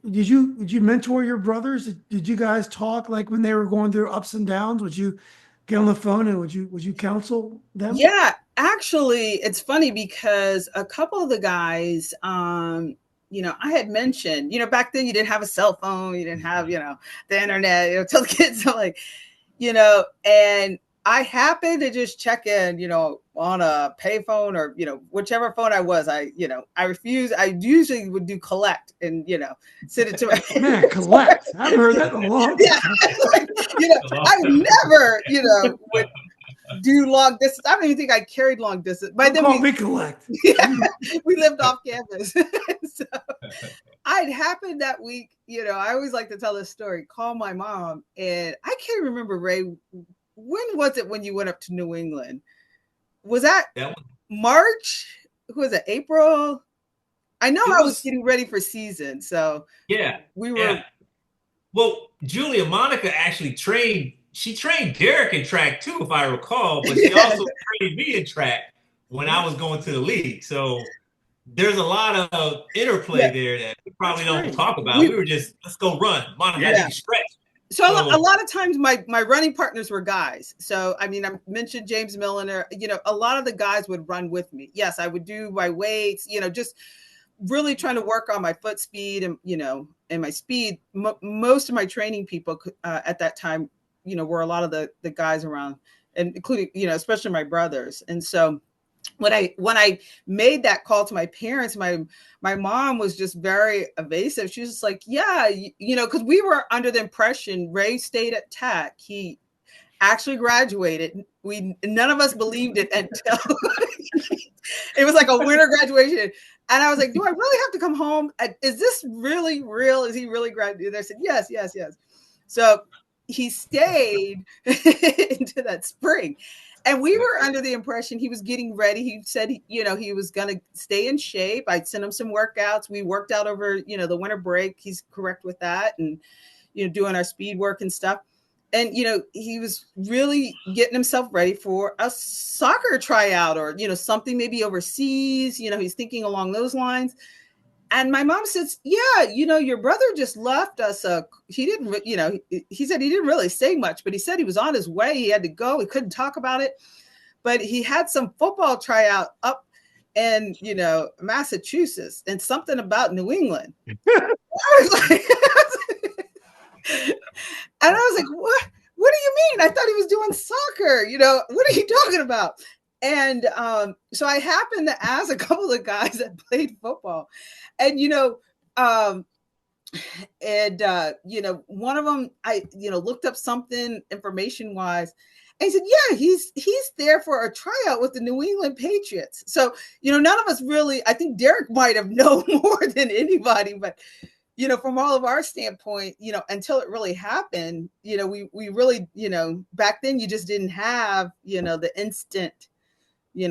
did you mentor your brothers? Did you guys talk like when they were going through ups and downs? Would you get on the phone and would you counsel them? Yeah, actually, it's funny because a couple of the guys, I had mentioned, back then you didn't have a cell phone, you didn't have, the internet, tell the kids, like, and I happened to just check in, on a payphone or, whichever phone I was, I refused. I usually would do collect and, send it to my man, collect. I haven't heard that in a long time. I never, would do long distance. I don't even think I carried long distance. By then we collect. Yeah, we lived off campus. So I'd happened that week, I always like to tell this story, call my mom, and I can't remember, Ray, when was it when you went up to New England? Was that March? Who was it? April? I know I was getting ready for season. So yeah, we were. Yeah. Well, Julia, Monica actually trained Derrick in track too, if I recall, but she also trained me in track when I was going to the league. So there's a lot of interplay there that we probably don't talk about. We were just, let's go run. Monica, I need to stretch. So a lot of times my running partners were guys. So, I mean, I mentioned James Milliner, a lot of the guys would run with me. Yes, I would do my weights, just really trying to work on my foot speed and, and my speed. Most of my training people at that time, were a lot of the guys around, and including, especially my brothers. And so when I made that call to my parents, my mom was just very evasive. She was just like, yeah, because we were under the impression Ray stayed at Tech. He actually graduated. None of us believed it until it was like a winter graduation. And I was like, do I really have to come home? Is this really real? Is he really graduated? They said, yes. So he stayed into that spring. And we were under the impression he was getting ready. He said, he was going to stay in shape. I'd send him some workouts. We worked out over, the winter break. He's correct with that. And, doing our speed work and stuff. And, he was really getting himself ready for a soccer tryout or, something maybe overseas. He's thinking along those lines. And my mom says, yeah, your brother just left us. He didn't, he said he didn't really say much, but he said he was on his way. He had to go. He couldn't talk about it. But he had some football tryout up in, Massachusetts and something about New England. And I was like, what? What do you mean? I thought he was doing soccer. What are you talking about? And so I happened to ask a couple of guys that played football, and one of them I looked up something information wise, And he said, yeah, he's there for a tryout with the New England Patriots. So, none of us really, I think Derrick might have known more than anybody, but, from all of our standpoint, until it really happened, we really, back then you just didn't have, the instant,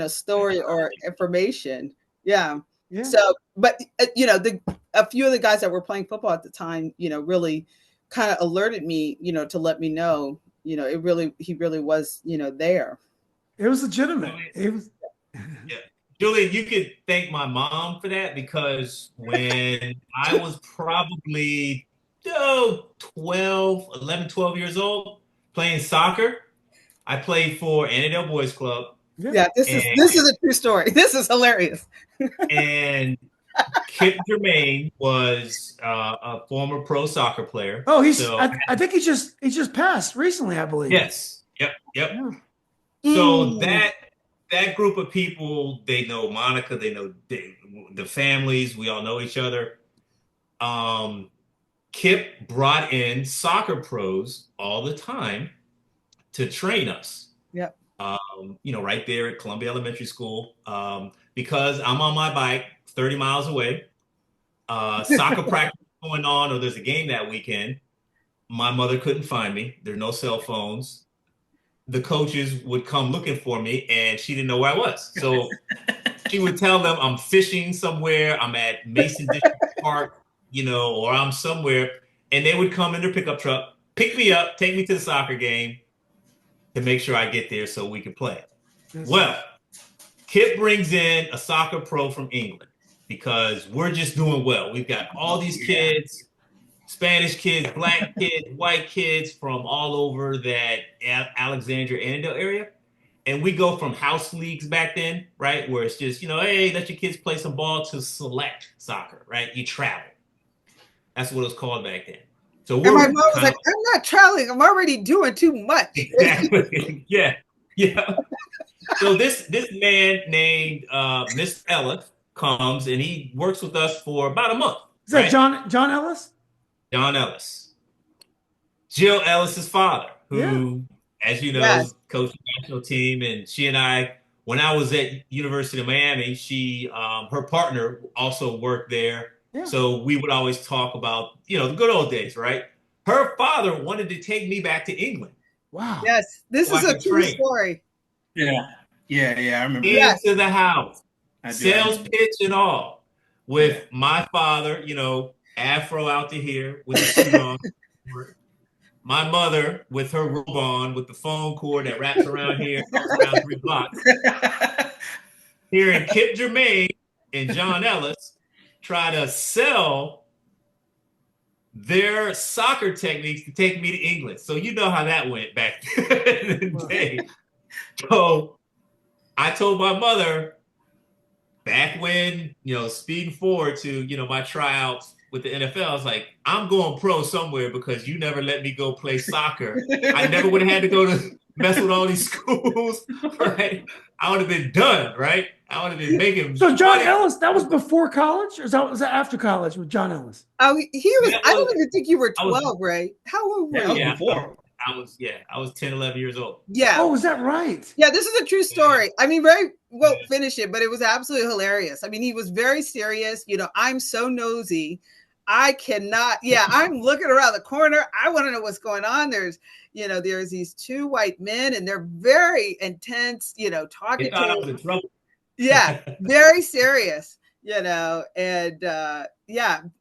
story or information. Yeah. Yeah. So, but, a few of the guys that were playing football at the time, really kind of alerted me, to let me know, he really was, there. It was legitimate. It was. Yeah. Julian, you could thank my mom for that, because when I was probably 11, 12 years old playing soccer, I played for Annandale Boys Club. Yeah, this is a true story. This is hilarious. And Kip Jermaine was a former pro soccer player. Oh, I think he just passed recently, I believe. Yes. Yep. Yeah. So that group of people, they know Monica, they know the families, we all know each other. Kip brought in soccer pros all the time to train us. Yep. Right there at Columbia Elementary School. Because I'm on my bike 30 miles away, soccer practice going on, or there's a game that weekend, my mother couldn't find me. There are no cell phones. The coaches would come looking for me, and she didn't know where I was. So she would tell them I'm fishing somewhere, I'm at Mason District Park, or I'm somewhere, and they would come in their pickup truck, pick me up, take me to the soccer game to make sure I get there so we could play. Well, Kip brings in a soccer pro from England because we're just doing well. We've got all these kids, Spanish kids, black kids, white kids from all over that Alexandria, Annandale area. And we go from house leagues back then, right, where it's just, hey, let your kids play some ball, to select soccer, right? You travel. That's what it was called back then. So and my mom was like, I'm not traveling. I'm already doing too much. Exactly. Yeah. So this man named Mr. Ellis comes, and he works with us for about a month. Is that right? John Ellis? John Ellis. Jill Ellis's father, who, as you know, coached the national team. And she and I, when I was at University of Miami, her partner also worked there. Yeah. So we would always talk about, the good old days, right? Her father wanted to take me back to England. Wow. Yes, this is a true story. Yeah, I remember. Into the house, sales pitch and all, with my father, afro out to here with the suit on. My mother with her robe on, with the phone cord that wraps around here, around 3 blocks. Hearing Kip Jermaine and John Ellis try to sell their soccer techniques to take me to England. So you know how that went back in the day. So I told my mother back when, speeding forward to, my tryouts with the NFL, I was like, I'm going pro somewhere because you never let me go play soccer. I never would have had to go to mess with all these schools, right? I would have been done, right? I would have been making. So John Ellis, that was before college, or was that after college with John Ellis? Oh, he was. I don't even think you were 12, right? How old were you? Yeah, before. I was 10, 11 years old. Yeah. Oh, is that right? Yeah, this is a true story. I mean, finish it, but it was absolutely hilarious. I mean, he was very serious. I'm so nosy. I cannot. Yeah, I'm looking around the corner. I want to know what's going on. There's these 2 white men, and they're very intense, talking to I was in trouble. Yeah, very serious, and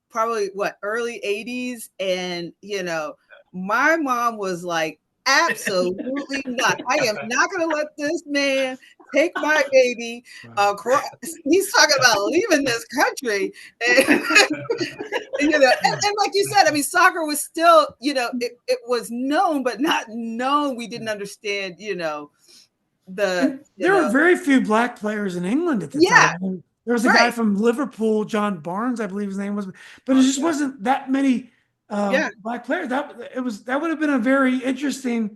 probably early 80s. And, my mom was like, absolutely not. I am not going to let this man take my baby across. He's talking about leaving this country. And, and like you said, I mean, soccer was still, it was known, but not known. We didn't understand, there were very few black players in England at the time. There was a guy from Liverpool, John Barnes, I believe his name was, but it just wasn't that many black players. That would have been a very interesting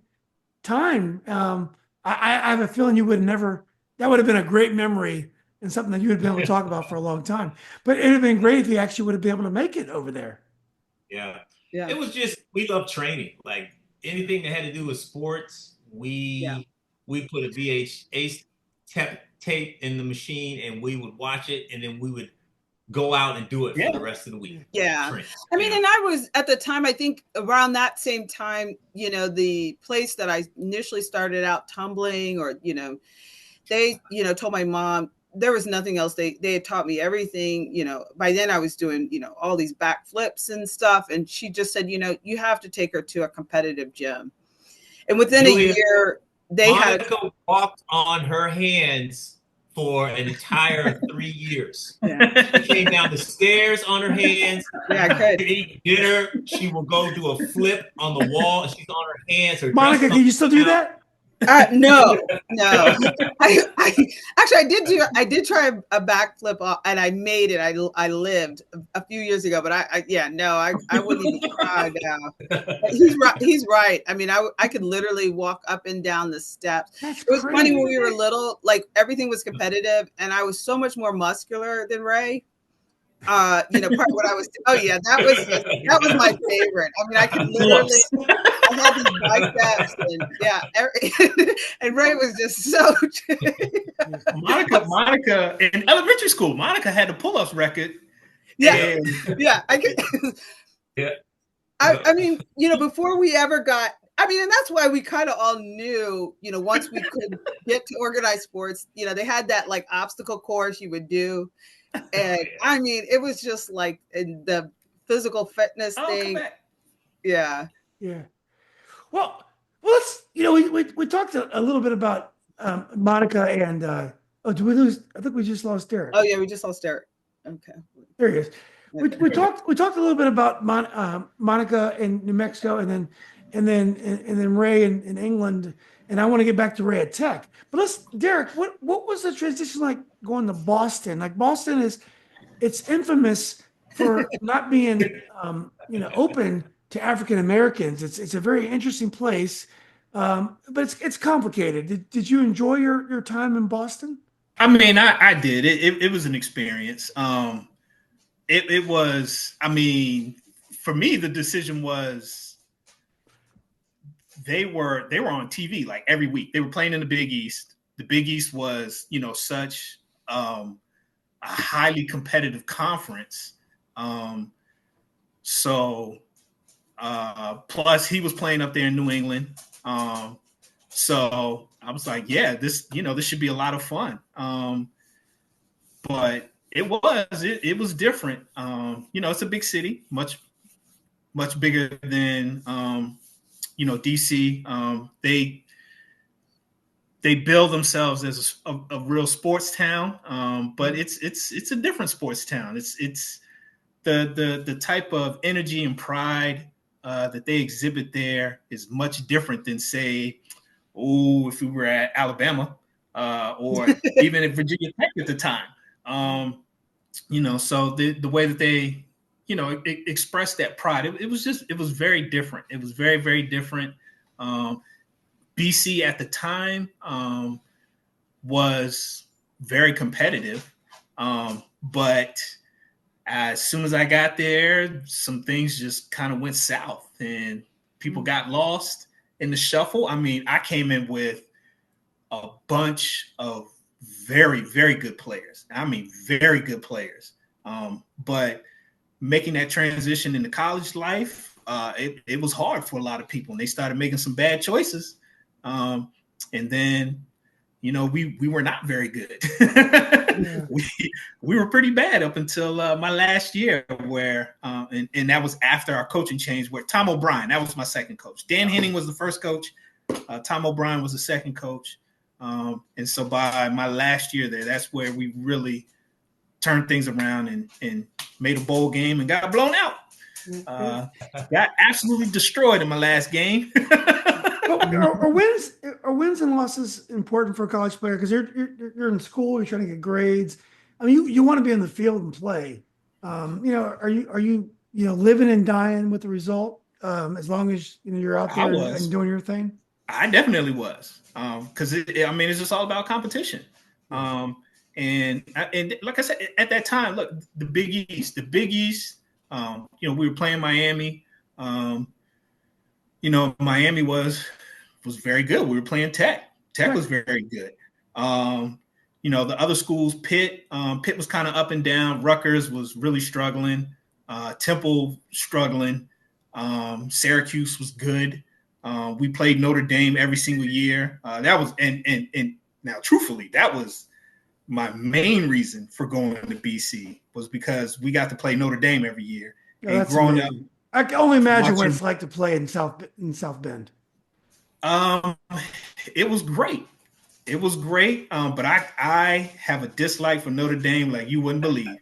time. I have a feeling you would never. That would have been a great memory and something that you would be able to talk about for a long time. But it would have been great if you actually would have been able to make it over there. Yeah. It was just, we love training. Like anything that had to do with sports, we put a VHS tape in the machine, and we would watch it, and then we would go out and do it for the rest of the week. Yeah. I mean, and I was at the time, I think around that same time, the place that I initially started out tumbling, or, they, told my mom there was nothing else. They had taught me everything, by then I was doing, all these back flips and stuff. And she just said, you have to take her to a competitive gym. And within a year, Monica walked on her hands for an entire 3 years. She came down the stairs on her hands. Yeah, I could. To eat dinner, she will go do a flip on the wall, and she's on her hands. Monica, can you still do that? No. I did try a backflip, and I made it. I lived a few years ago, but I wouldn't even try now. He's right. I mean, I could literally walk up and down the steps. It was funny when we were little, like everything was competitive, and I was so much more muscular than Ray. Part of what I was. Oh yeah, that was my favorite. I mean, I could literally. I had these biceps, and Ray was just so. Monica in elementary school, Monica had the pull-ups record. Yeah, I could. Yeah. I mean, before we ever got. I mean, and that's why we kind of all knew, once we could get to organized sports, they had that like obstacle course you would do. And I mean, it was just like the physical fitness thing. Yeah. Yeah. Well, let's, we talked a little bit about Monica and, did we lose? I think we just lost Derrick. Oh yeah, we just lost Derrick. Okay. There he is. We talked a little bit about Monica in New Mexico, and then Ray in England. And I want to get back to Ray at Tech. But Derrick, what was the transition like going to Boston? Like Boston it's infamous for not being, open to African Americans. It's a very interesting place, but it's complicated. Did you enjoy your time in Boston? I mean, I did. It was an experience. It was. I mean, for me, the decision was. They were on TV like every week. They were playing in the Big East. The Big East was, such a highly competitive conference. Plus he was playing up there in New England. So I was like, yeah, this should be a lot of fun. But it was different. It's a big city, much bigger than DC. They build themselves as a real sports town, but it's a different sports town. It's the type of energy and pride that they exhibit there is much different than, say, if we were at Alabama or even at Virginia Tech at the time. So the way that they express that pride. It was very different. It was very, very different. BC at the time was very competitive. But as soon as I got there, some things just kind of went south and people got lost in the shuffle. I mean, I came in with a bunch of very, very good players. I mean, very good players. But making that transition into college life, it was hard for a lot of people, and they started making some bad choices. And then, we were not very good. Yeah. We were pretty bad up until my last year, where and that was after our coaching change, where Tom O'Brien, that was my second coach. Dan Henning was the first coach. Tom O'Brien was the second coach. And so by my last year there, that's where we really turned things around and made a bowl game and got blown out. Got absolutely destroyed in my last game. Are wins and losses important for a college player? Because you're in school, you're trying to get grades. I mean, you want to be on the field and play. Are you living and dying with the result? As long as you're out there and doing your thing. I definitely was, because it's just all about competition. And like I said, at that time, look, the Big East, we were playing Miami. Miami was, was very good. We were playing Tech. Tech was very good. The other schools, Pitt was kind of up and down. Rutgers was really struggling. Temple struggling. Syracuse was good. We played Notre Dame every single year. That was and now truthfully, that was my main reason for going to BC was because we got to play Notre Dame every year. Oh, and growing up, I can only imagine what it's like to play in South Bend. It was great. It was great. But I have a dislike for Notre Dame like you wouldn't believe.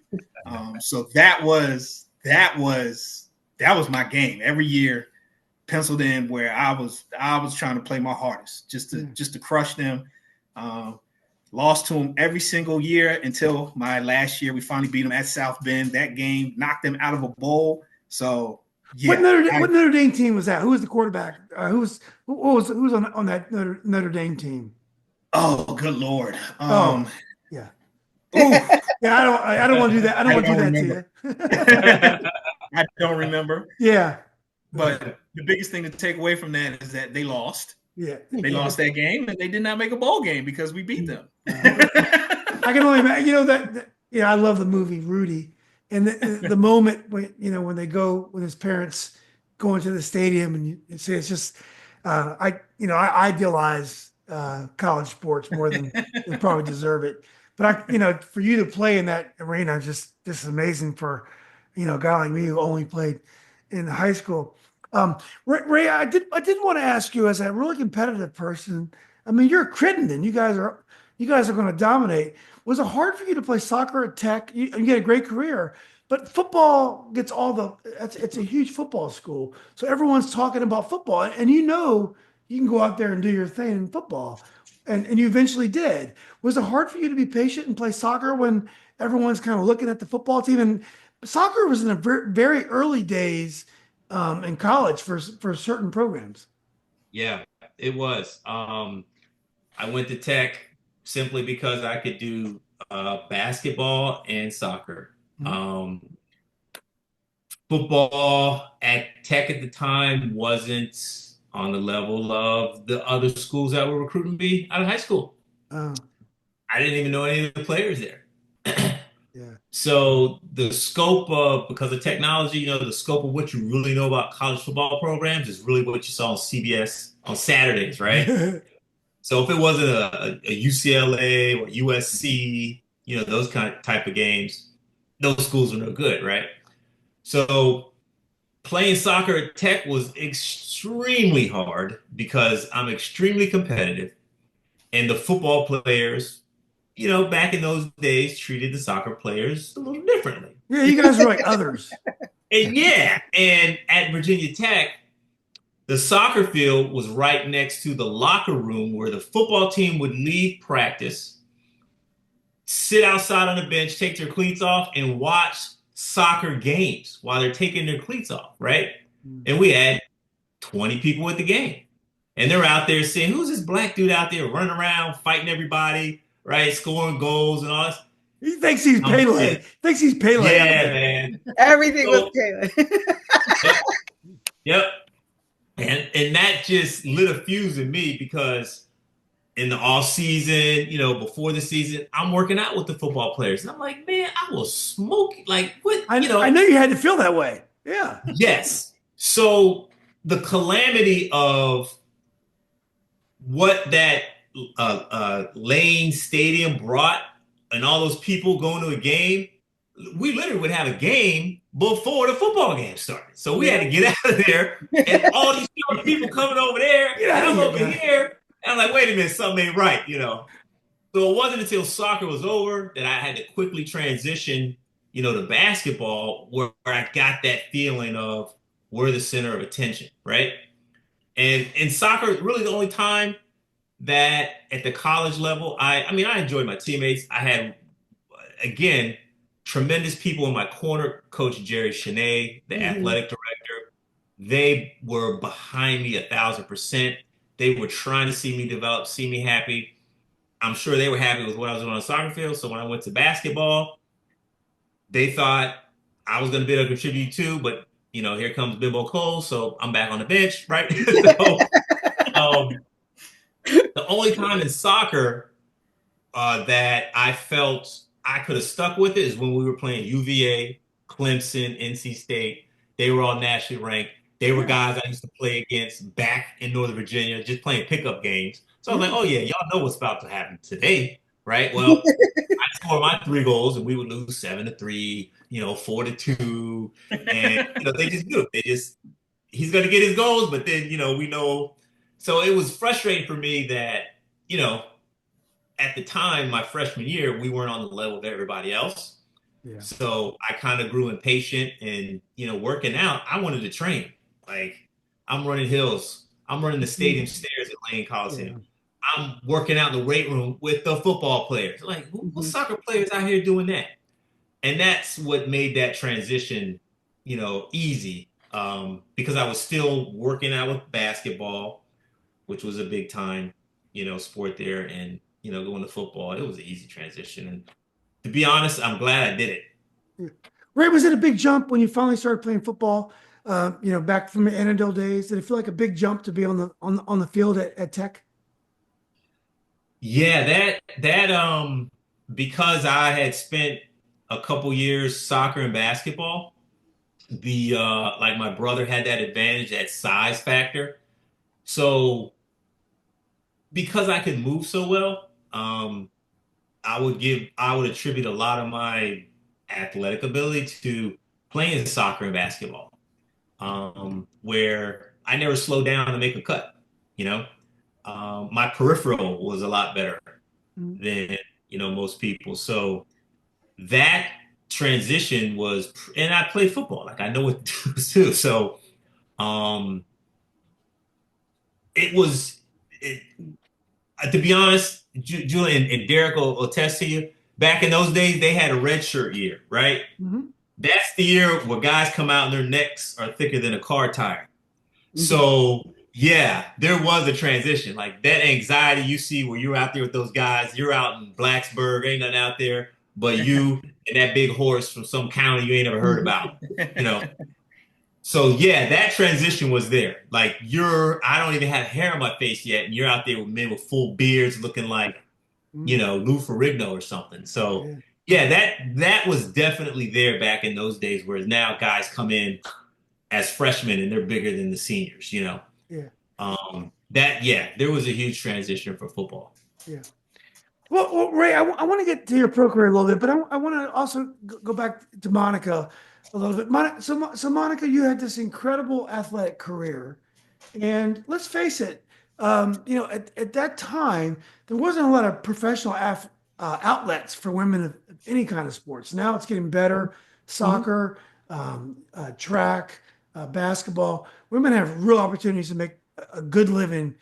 So that was my game every year, penciled in where I was trying to play my hardest just to crush them. Lost to them every single year until my last year. We finally beat them at South Bend. That game knocked them out of a bowl. So yeah. What Notre Dame team was that? Who was the quarterback? Who was on that Notre Dame team? Oh, good Lord. Yeah. Ooh, yeah, I don't want to do that. I don't want to do that to you. I don't remember. Yeah. But the biggest thing to take away from that is that they lost. Yeah. They lost that game and they did not make a bowl game because we beat them. I can only imagine, I love the movie Rudy. And the moment when they go, when his parents go into the stadium and you see, it's just, I idealize college sports more than they probably deserve it. But for you to play in that arena, just amazing for, a guy like me who only played in high school. Ray, I did want to ask you, as a really competitive person, I mean, you're a Crittenden. You guys are going to dominate. Was it hard for you to play soccer at Tech? You had a great career, but football gets it's a huge football school. So everyone's talking about football, and you can go out there and do your thing in football. And you eventually did. Was it hard for you to be patient and play soccer when everyone's kind of looking at the football team? And soccer was in the very early days in college for certain programs. Yeah, it was. I went to Tech simply because I could do basketball and soccer. Mm-hmm. Football at Tech at the time wasn't on the level of the other schools that were recruiting me out of high school. I didn't even know any of the players there. Yeah. So the scope of, because of technology, the scope of what you really know about college football programs is really what you saw on CBS on Saturdays, right? So if it wasn't a UCLA or USC, those type of games, those schools are no good, right? So playing soccer at Tech was extremely hard because I'm extremely competitive, and the football players, back in those days, treated the soccer players a little differently. Yeah, you guys were like others. And at Virginia Tech, the soccer field was right next to the locker room where the football team would leave practice, sit outside on the bench, take their cleats off, and watch soccer games while they're taking their cleats off, right? And we had 20 people at the game. And they're out there saying, who's this black dude out there running around, fighting everybody, right? Scoring goals and all this. He thinks he's Pele. Yeah, man. Everything was Pele. Yep. And that just lit a fuse in me because in the off season, before the season, I'm working out with the football players. And I'm like, man, I will smoke. Like, what? I know you had to feel that way. Yeah. Yes. So the calamity of what that Lane Stadium brought and all those people going to a game, we literally would have a game before the football game started. So we had to get out of there, and all these people coming over there, and I'm over here. And I'm like, wait a minute, something ain't right, So it wasn't until soccer was over that I had to quickly transition, to basketball, where I got that feeling of we're the center of attention, right? And in soccer, really the only time that at the college level, I enjoyed my teammates. I had, again, tremendous people in my corner. Coach Jerry Cheney, the athletic director, they were behind me 1,000%. They were trying to see me develop, see me happy. I'm sure they were happy with what I was doing on the soccer field. So when I went to basketball, they thought I was going to be able to contribute too. But, here comes Bimbo Cole. So I'm back on the bench, right? The only time in soccer that I felt I could have stuck with it is when we were playing UVA, Clemson, NC State. They were all nationally ranked. They were guys I used to play against back in Northern Virginia, just playing pickup games. So I was like, oh yeah, y'all know what's about to happen today, right? Well, I scored my 3 goals and we would lose 7-3, 4-2. And they just do it. He's gonna get his goals, but then we know. So it was frustrating for me that, at the time, my freshman year, we weren't on the level of everybody else. Yeah. So I kind of grew impatient and, working out, I wanted to train. Like, I'm running hills. I'm running the stadium stairs at Lane Coliseum. Yeah. I'm working out in the weight room with the football players. Like, what soccer players out here doing that? And that's what made that transition, easy. Because I was still working out with basketball, which was a big time, sport there. And, going to football, it was an easy transition. And to be honest, I'm glad I did it. Yeah. Ray, was it a big jump when you finally started playing football? Back from the Annandale days, did it feel like a big jump to be on the field at Tech? Yeah, that because I had spent a couple years soccer and basketball, like my brother had that advantage, that size factor. So because I could move so well, I would attribute a lot of my athletic ability to playing soccer and basketball, where I never slowed down to make a cut. My peripheral was a lot better than most people. So that transition was, and I play football, like I know what to do too. So to be honest, Julian and Derrick will attest to you. Back in those days, they had a red shirt year, right? Mm-hmm. That's the year where guys come out and their necks are thicker than a car tire. Mm-hmm. So yeah, there was a transition. Like that anxiety you see where you're out there with those guys, you're out in Blacksburg, ain't nothing out there but you and that big horse from some county you ain't never heard about, So yeah, that transition was there. Like I don't even have hair on my face yet, and you're out there with men with full beards looking like, Lou Ferrigno or something. So yeah, that was definitely there back in those days, whereas now guys come in as freshmen and they're bigger than the seniors, Yeah. There was a huge transition for football. Yeah. Well, Ray, I want to get to your pro career a little bit, but I want to also go back to Monica a little bit. So Monica, you had this incredible athletic career, and let's face it, at that time there wasn't a lot of professional outlets for women of any kind of sports. Now it's getting better. Soccer, track, basketball. Women have real opportunities to make a good living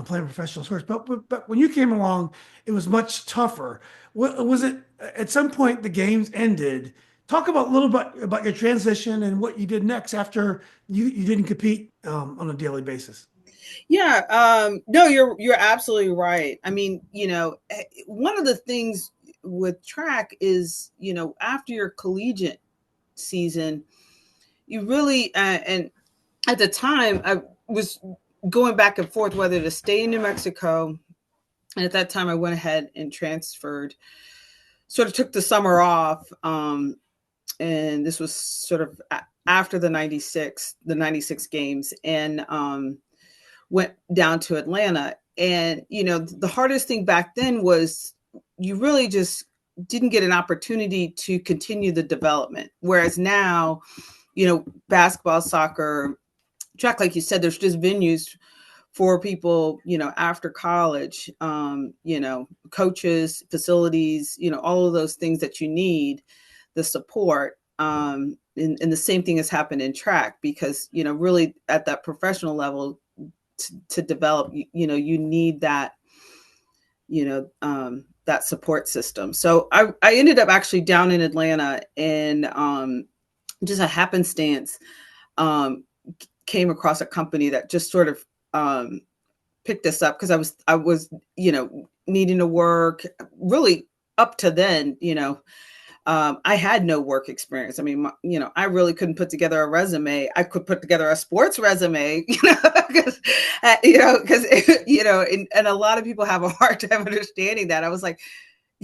playing professional sports. But when you came along, it was much tougher. Was it at some point the games ended? Talk a little bit about your transition and what you did next after you didn't compete on a daily basis. Yeah, no, you're absolutely right. I mean, one of the things with track is, after your collegiate season, you really, and at the time I was going back and forth whether to stay in New Mexico. And at that time I went ahead and transferred, sort of took the summer off. And this was sort of after the 96 games, and went down to Atlanta. And, the hardest thing back then was you really just didn't get an opportunity to continue the development. Whereas now, basketball, soccer, track, like you said, there's just venues for people, after college, coaches, facilities, all of those things that you need, the support. And the same thing has happened in track because, really at that professional level to develop, you need that, that support system. So I ended up actually down in Atlanta, and just a happenstance, came across a company that just sort of picked us up because I was needing to work really up to then, I had no work experience. I mean, I really couldn't put together a resume. I could put together a sports resume, because, and a lot of people have a hard time understanding that. I was like,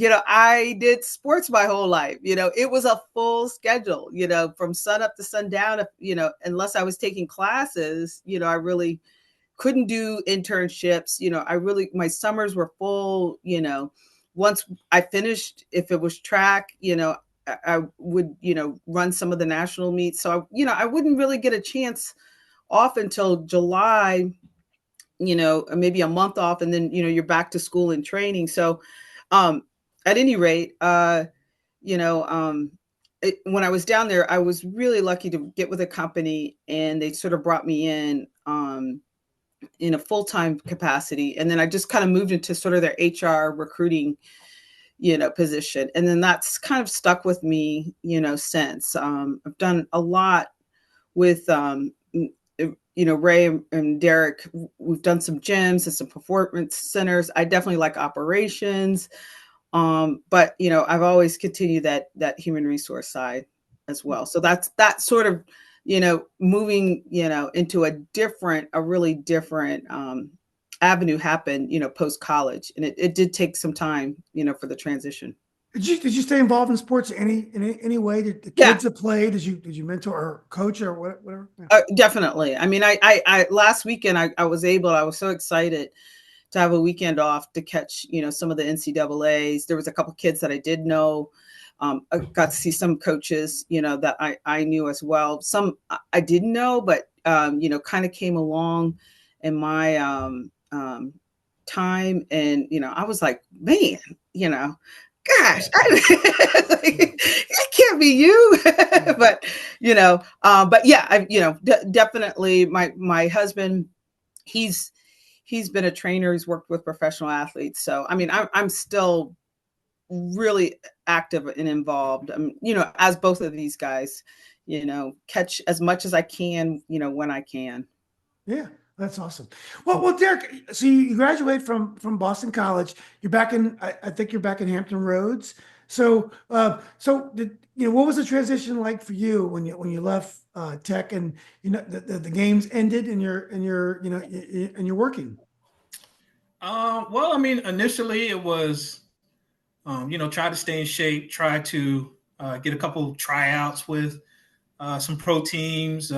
I did sports my whole life. It was a full schedule, from sun up to sundown, unless I was taking classes, I really couldn't do internships. My summers were full. Once I finished, if it was track, I would, run some of the national meets. So, I wouldn't really get a chance off until July, maybe a month off. And then, you're back to school and training. So, at any rate, when I was down there, I was really lucky to get with a company, and they sort of brought me in a full-time capacity. And then I just kind of moved into sort of their HR recruiting, position. And then that's kind of stuck with me, since. I've done a lot with, Ray and Derrick. We've done some gyms and some performance centers. I definitely like operations. But I've always continued that human resource side as well. So that's sort of, moving, into a really different avenue happened, post college, and it did take some time, for the transition. Did you stay involved in sports in any way? Did the kids that play? Did you mentor or coach or whatever? Yeah. Definitely. I mean, I last weekend I was so excited to have a weekend off to catch, some of the NCAAs. There was a couple kids that I did know. I got to see some coaches, that I knew as well. Some I didn't know, but, kind of came along in my time. And, I was like, man, gosh, it can't be you. But, but yeah, definitely my husband, he's been a trainer. He's worked with professional athletes. So, I mean, I'm still really active and involved, as both of these guys, catch as much as I can, when I can. Yeah, that's awesome. Well, Derrick, so you graduate from Boston College. You're back in, I think you're back in Hampton Roads. So, what was the transition like for you when you left Tech, and the games ended, and you're working? Well, I mean, initially it was, try to stay in shape, try to get a couple tryouts with some pro teams,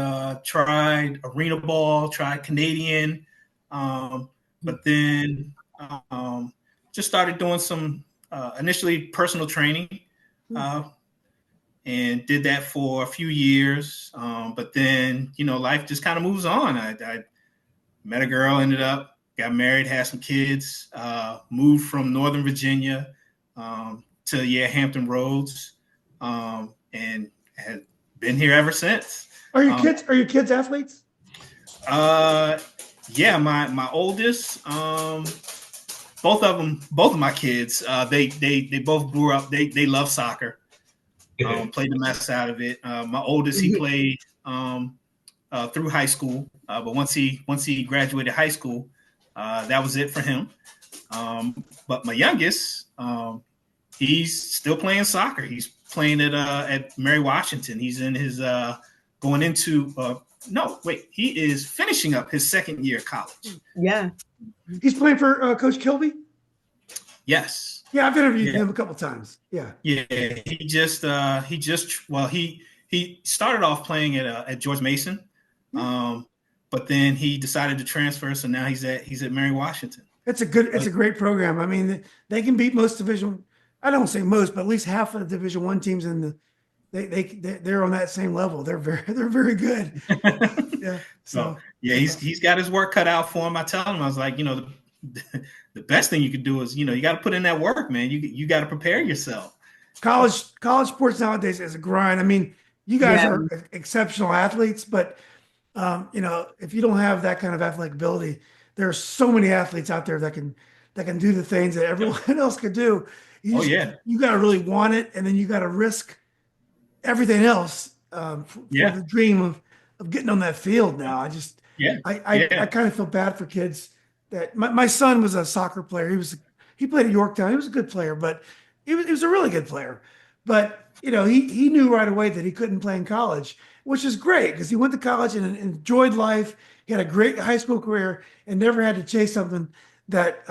tried arena ball, tried Canadian, but then just started doing some initially personal training, and did that for a few years. But then, life just kind of moves on. I met a girl, ended up, got married, had some kids, moved from Northern Virginia to Hampton Roads, and had been here ever since. Are your kids athletes? Yeah, my oldest, both of my kids, they both grew up. They love soccer. Played the mess out of it. My oldest, he played through high school, but once he graduated high school, that was it for him. But my youngest, he's still playing soccer. He's playing at Mary Washington. He's in his going into he is finishing up his second year of college. Yeah, He's playing for Coach Kilby. Yes. Yeah, I've interviewed him a couple times. Yeah. Yeah, he started off playing at George Mason, but then he decided to transfer. So now he's at Mary Washington. It's a great program. I mean, they can beat most division. I don't say most, but at least half of the Division I teams they're on that same level. They're very good. Yeah. So yeah, he's got his work cut out for him. I tell him, I was like, the best thing you could do is, you got to put in that work, man. You got to prepare yourself. College sports nowadays is a grind. I mean, you guys are exceptional athletes, but if you don't have that kind of athletic ability, there are so many athletes out there that can do the things that everyone else could do. You got to really want it, and then you got to risk everything else for the dream of getting on that field. Now, I kind of feel bad for kids that my son was a soccer player. He played at Yorktown. He was a good player, but he was a really good player. But he knew right away that he couldn't play in college, which is great because he went to college and enjoyed life. He had a great high school career and never had to chase something that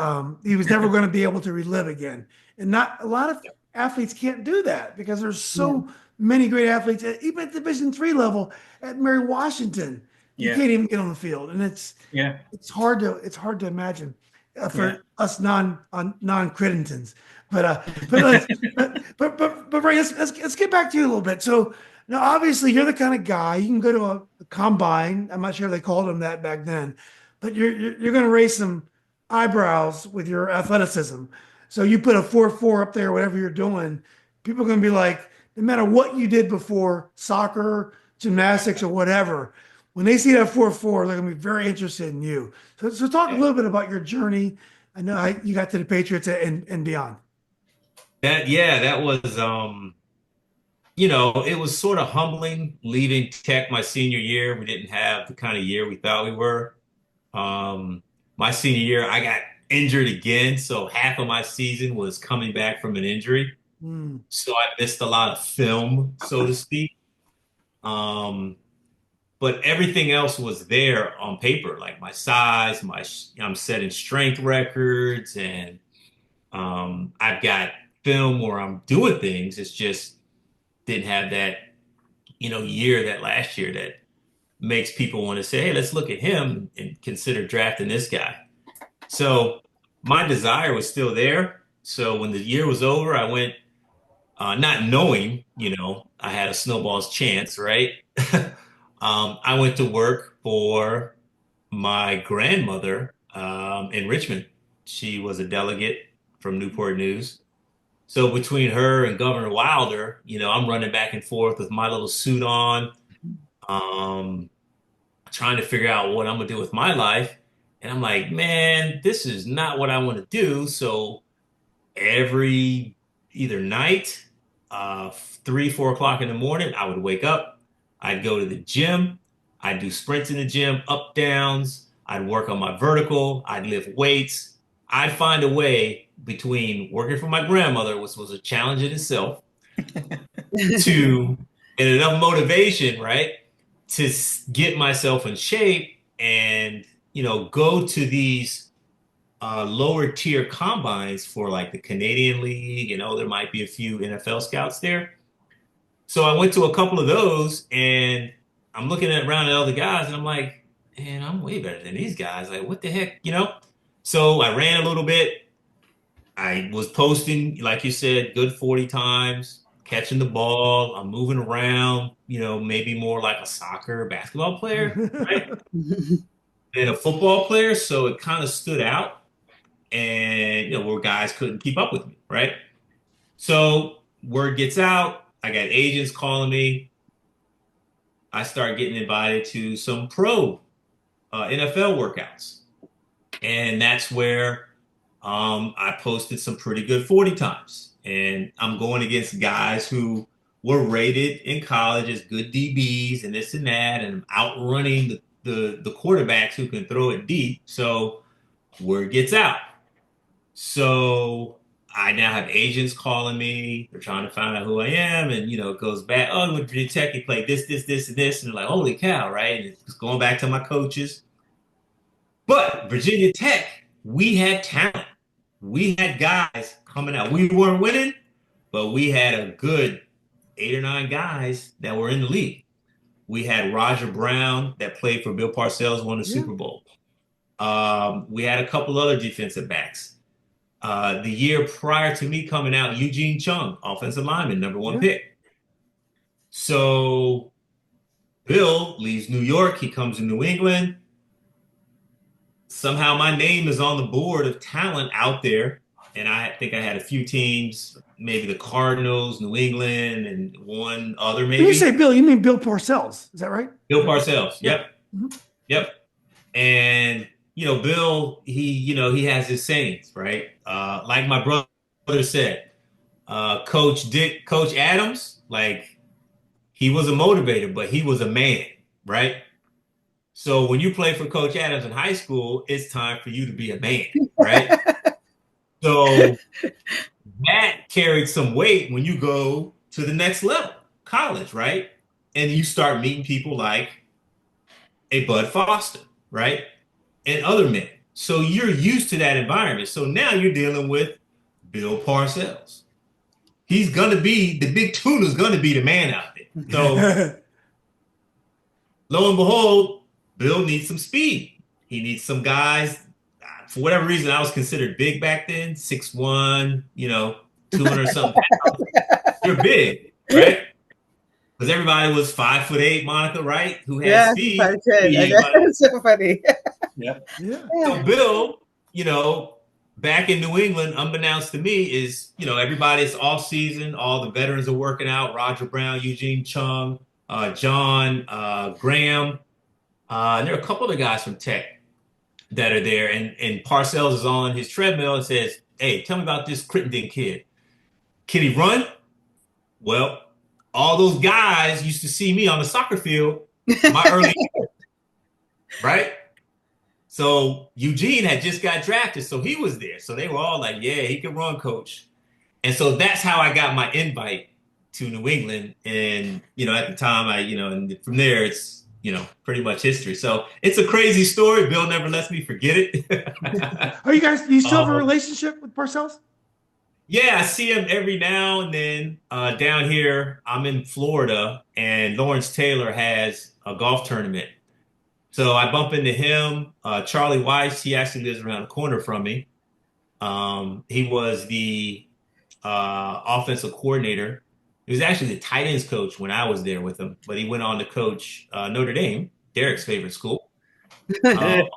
he was never going to be able to relive again. And not a lot of athletes can't do that because there's so many great athletes, even at Division III level at Mary Washington. You can't even get on the field, and it's hard to imagine for us non-Crittendens. But Ray, let's get back to you a little bit. So now, obviously, you're the kind of guy you can go to a combine. I'm not sure if they called them that back then, but you're going to raise some eyebrows with your athleticism. So you put a 4.4 up there, whatever you're doing, people are going to be like, no matter what you did before, soccer, gymnastics, or whatever, when they see that 4.4, they're going to be very interested in you. So talk a little bit about your journey. I know you got to the Patriots and beyond. That was, it was sort of humbling leaving Tech my senior year. We didn't have the kind of year we thought we were. My senior year, I got injured again. So half of my season was coming back from an injury. So I missed a lot of film, so to speak. But everything else was there on paper, like my size, I'm setting strength records, and I've got film where I'm doing things. It's just didn't have that, year, that last year that makes people want to say, hey, let's look at him and consider drafting this guy. So my desire was still there. So when the year was over, I went, not knowing, I had a snowball's chance, right? I went to work for my grandmother in Richmond. She was a delegate from Newport News. So between her and Governor Wilder, I'm running back and forth with my little suit on, trying to figure out what I'm going to do with my life. And I'm like, man, this is not what I want to do. So every either night, 3-4 o'clock in the morning, I would wake up. I'd go to the gym. I'd do sprints in the gym, up, downs. I'd work on my vertical. I'd lift weights. I'd find a way between working for my grandmother, which was a challenge in itself, and enough motivation, right, to get myself in shape and, go to these lower tier combines for like the Canadian League. There might be a few NFL scouts there. So I went to a couple of those, and I'm looking around at other guys, and I'm like, man, I'm way better than these guys. Like, what the heck, So I ran a little bit. I was posting, like you said, good 40 times, catching the ball. I'm moving around, maybe more like a soccer, basketball player, right? Than a football player. So it kind of stood out, and, where guys couldn't keep up with me, right? So word gets out. I got agents calling me. I start getting invited to some pro NFL workouts. And that's where I posted some pretty good 40 times. And I'm going against guys who were rated in college as good DBs and this and that. And I'm outrunning the quarterbacks who can throw it deep. So word gets out. So I now have agents calling me. They're trying to find out who I am. And, it goes back. Oh, with Virginia Tech, he played this, and this. And they're like, holy cow, right? And it's going back to my coaches. But Virginia Tech, we had talent. We had guys coming out. We weren't winning, but we had a good 8 or 9 guys that were in the league. We had Roger Brown that played for Bill Parcells, won the Super Bowl. We had a couple other defensive backs. The year prior to me coming out, Eugene Chung, offensive lineman, number 1 pick. So Bill leaves New York. He comes to New England. Somehow my name is on the board of talent out there. And I think I had a few teams, maybe the Cardinals, New England, and one other maybe. When you say Bill, you mean Bill Parcells. Is that right? Bill Parcells. Yeah. Yep. Mm-hmm. Yep. And Bill, he has his sayings, right? Like my brother said, Coach Adams, like he was a motivator, but he was a man, right? So when you play for Coach Adams in high school, it's time for you to be a man, right? So that carried some weight when you go to the next level, college, right? And you start meeting people like a Bud Foster, right? And other men. So you're used to that environment. So now you're dealing with Bill Parcells. He's going to be, the big tuna's going to be the man out there. So lo and behold, Bill needs some speed. He needs some guys. For whatever reason, I was considered big back then, 6'1", 200 something pounds. You're big, right? Because everybody was 5'8", Monica, right? Who had speed. 5'10". That's so funny. Yeah. So Bill, back in New England, unbeknownst to me, is, everybody's off season. All the veterans are working out. Roger Brown, Eugene Chung, John, Graham. And there are a couple of guys from Tech that are there. And Parcells is on his treadmill and says, hey, tell me about this Crittenden kid. Can he run? Well, all those guys used to see me on the soccer field my early years, right? So Eugene had just got drafted, so he was there. So they were all like, yeah, he can run, coach. And so that's how I got my invite to New England. And, at the time, and from there, it's, pretty much history. So it's a crazy story. Bill never lets me forget it. Do you still have a relationship with Parcells? Yeah, I see him every now and then. Down here, I'm in Florida, and Lawrence Taylor has a golf tournament. So I bump into him. Charlie Weiss, he actually lives around the corner from me. He was the offensive coordinator. He was actually the tight ends coach when I was there with him, but he went on to coach Notre Dame, Derrick's favorite school. But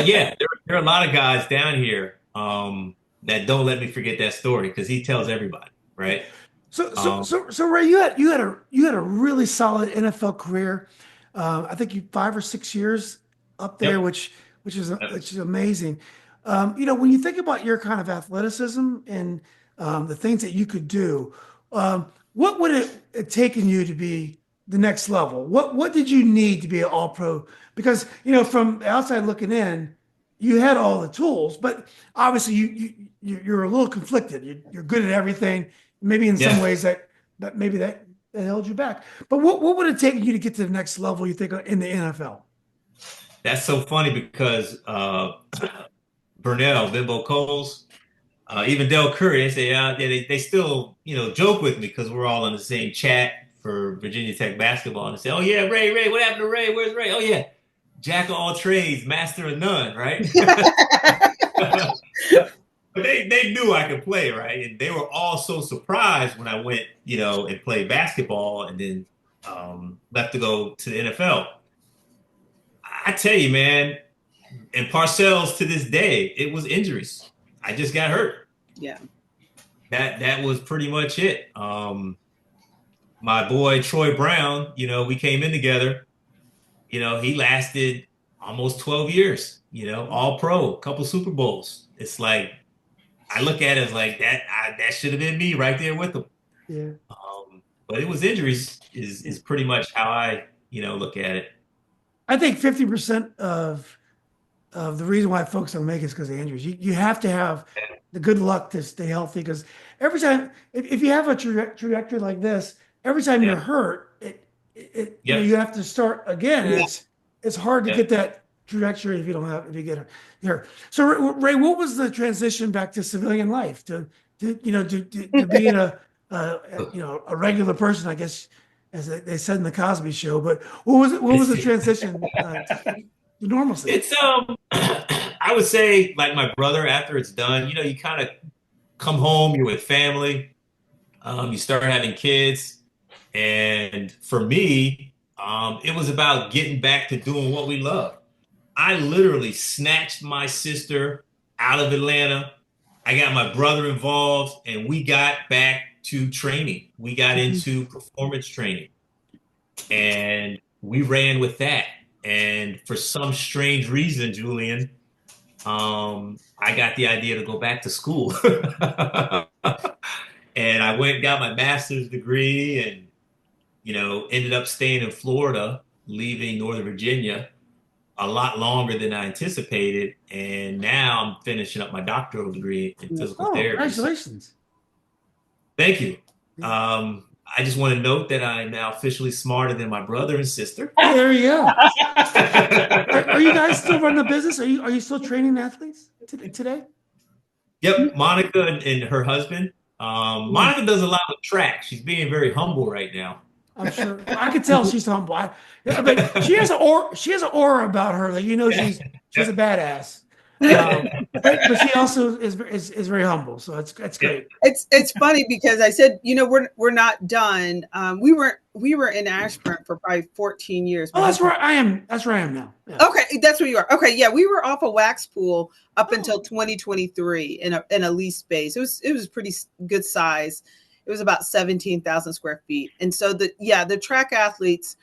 yeah, there are a lot of guys down here that don't let me forget that story because he tells everybody, right? So Ray, you had a really solid NFL career. I think you 5 or 6 years up there, Yep. which is amazing. When you think about your kind of athleticism and the things that you could do, what would it have taken you to be the next level? What did you need to be an all-pro? Because from the outside looking in, you had all the tools, but obviously you're a little conflicted. You're good at everything. Maybe in some ways that held you back. But what would it take you to get to the next level, you think, in the NFL? That's so funny because Burnell, Bimbo Coles, even Del Curry, they still, joke with me because we're all in the same chat for Virginia Tech basketball. And they say, oh, yeah, Ray, what happened to Ray? Where's Ray? Oh, yeah, jack of all trades, master of none, right? But they knew I could play, right? And they were all so surprised when I went, and played basketball and then left to go to the NFL. I tell you, man, and Parcells to this day, it was injuries. I just got hurt. Yeah. That was pretty much it. My boy Troy Brown, we came in together. He lasted almost 12 years, all pro, couple Super Bowls. It's like, I look at it as like that should have been me right there with him. Yeah. But it was injuries is pretty much how I, look at it. I think 50% of the reason why folks don't make it is because of injuries. You have to have the good luck to stay healthy because every time, if you have a trajectory like this, every time you're hurt, you have to start again. Yeah. It's hard to get that trajectory if you get hurt. So Ray, what was the transition back to civilian life to being a regular person, I guess, as they said in the Cosby Show? But what was the transition to normalcy? It's I would say like my brother after it's done, you kind of come home, you're with family, you start having kids, and for me, it was about getting back to doing what we love. I literally snatched my sister out of Atlanta. I got my brother involved, and we got back to training. We got into performance training, and we ran with that. And for some strange reason, Julian, I got the idea to go back to school. And I went and got my master's degree and, ended up staying in Florida, leaving Northern Virginia a lot longer than I anticipated. And now I'm finishing up my doctoral degree in physical therapy. Congratulations. Thank you. I just want to note that I am now officially smarter than my brother and sister. There you go. Are you guys still running a business? Are you still training athletes today? Yep, Monica and her husband. Monica does a lot of track. She's being very humble right now. I'm sure. I could tell she's humble. But she has an aura. She has an aura about her that she's a badass. But she also is very humble. So that's great. It's funny because I said, we're not done. We were in Ashburn for probably 14 years. Oh, that's where I am. That's where I am now. Yeah. Okay, that's where you are. Okay, yeah, we were off a wax pool up until 2023 in a lease space. It was pretty good size. It was about 17,000 square feet. And so the track athletes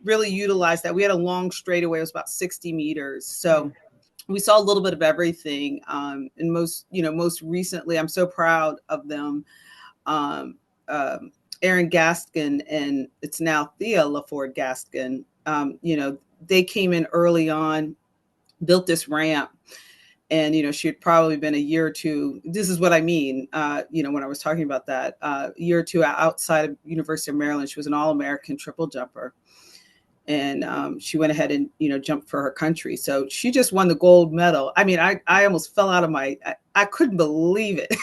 really utilized that. We had a long straightaway. It was about 60 meters. So we saw a little bit of everything. And most recently, I'm so proud of them. Aaron Gaskin, and it's now Thea LaFord Gaskin. They came in early on, built this ramp. And, she had probably been a year or two. This is what I mean, when I was talking about that, a year or two outside of University of Maryland. She was an All-American triple jumper. And she went ahead and, jumped for her country. So she just won the gold medal. I mean, I almost fell out of I couldn't believe it.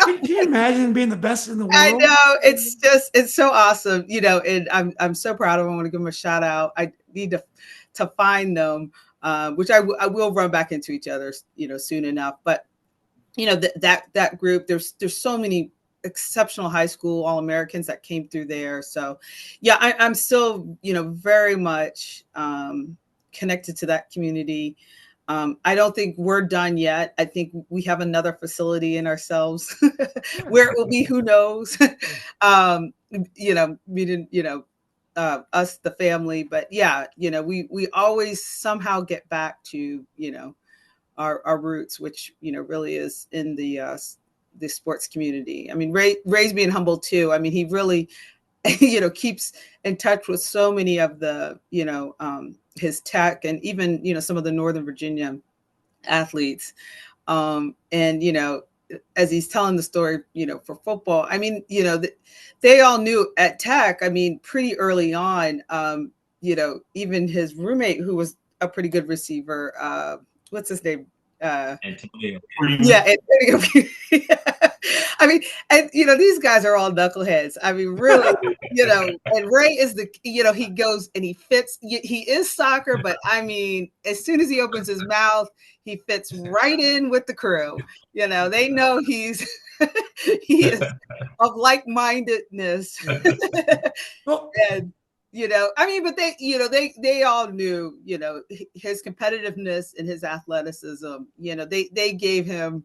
Can you imagine being the best in the world? I know. It's so awesome, and I'm so proud of them. I want to give them a shout out. I need to find them. Which I will run back into each other, soon enough. But, that group, there's so many exceptional high school All-Americans that came through there. So, yeah, I'm still, very much connected to that community. I don't think we're done yet. I think we have another facility in ourselves where it will be, who knows, us, the family, but yeah, we always somehow get back to, our roots, which, really is in the sports community. I mean, Ray's being humble too. I mean, he really, keeps in touch with so many of the, his tech and even, some of the Northern Virginia athletes. And, as he's telling the story, for football, I mean, they all knew at Tech, I mean, pretty early on, even his roommate, who was a pretty good receiver, what's his name? Antonio. Yeah. Antonio. I mean, and, these guys are all knuckleheads. I mean, really, and Ray is he goes and he fits, he is soccer, but I mean, as soon as he opens his mouth, he fits right in with the crew. They know he is of like-mindedness. Well, and, I mean, but they all knew, his competitiveness and his athleticism, they gave him,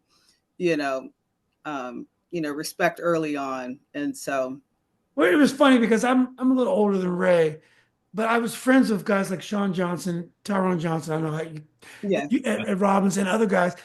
respect early on. And so. Well, it was funny because I'm a little older than Ray, but I was friends with guys like Sean Johnson, Tyrone Johnson. I don't know how Ed Robbins and other guys.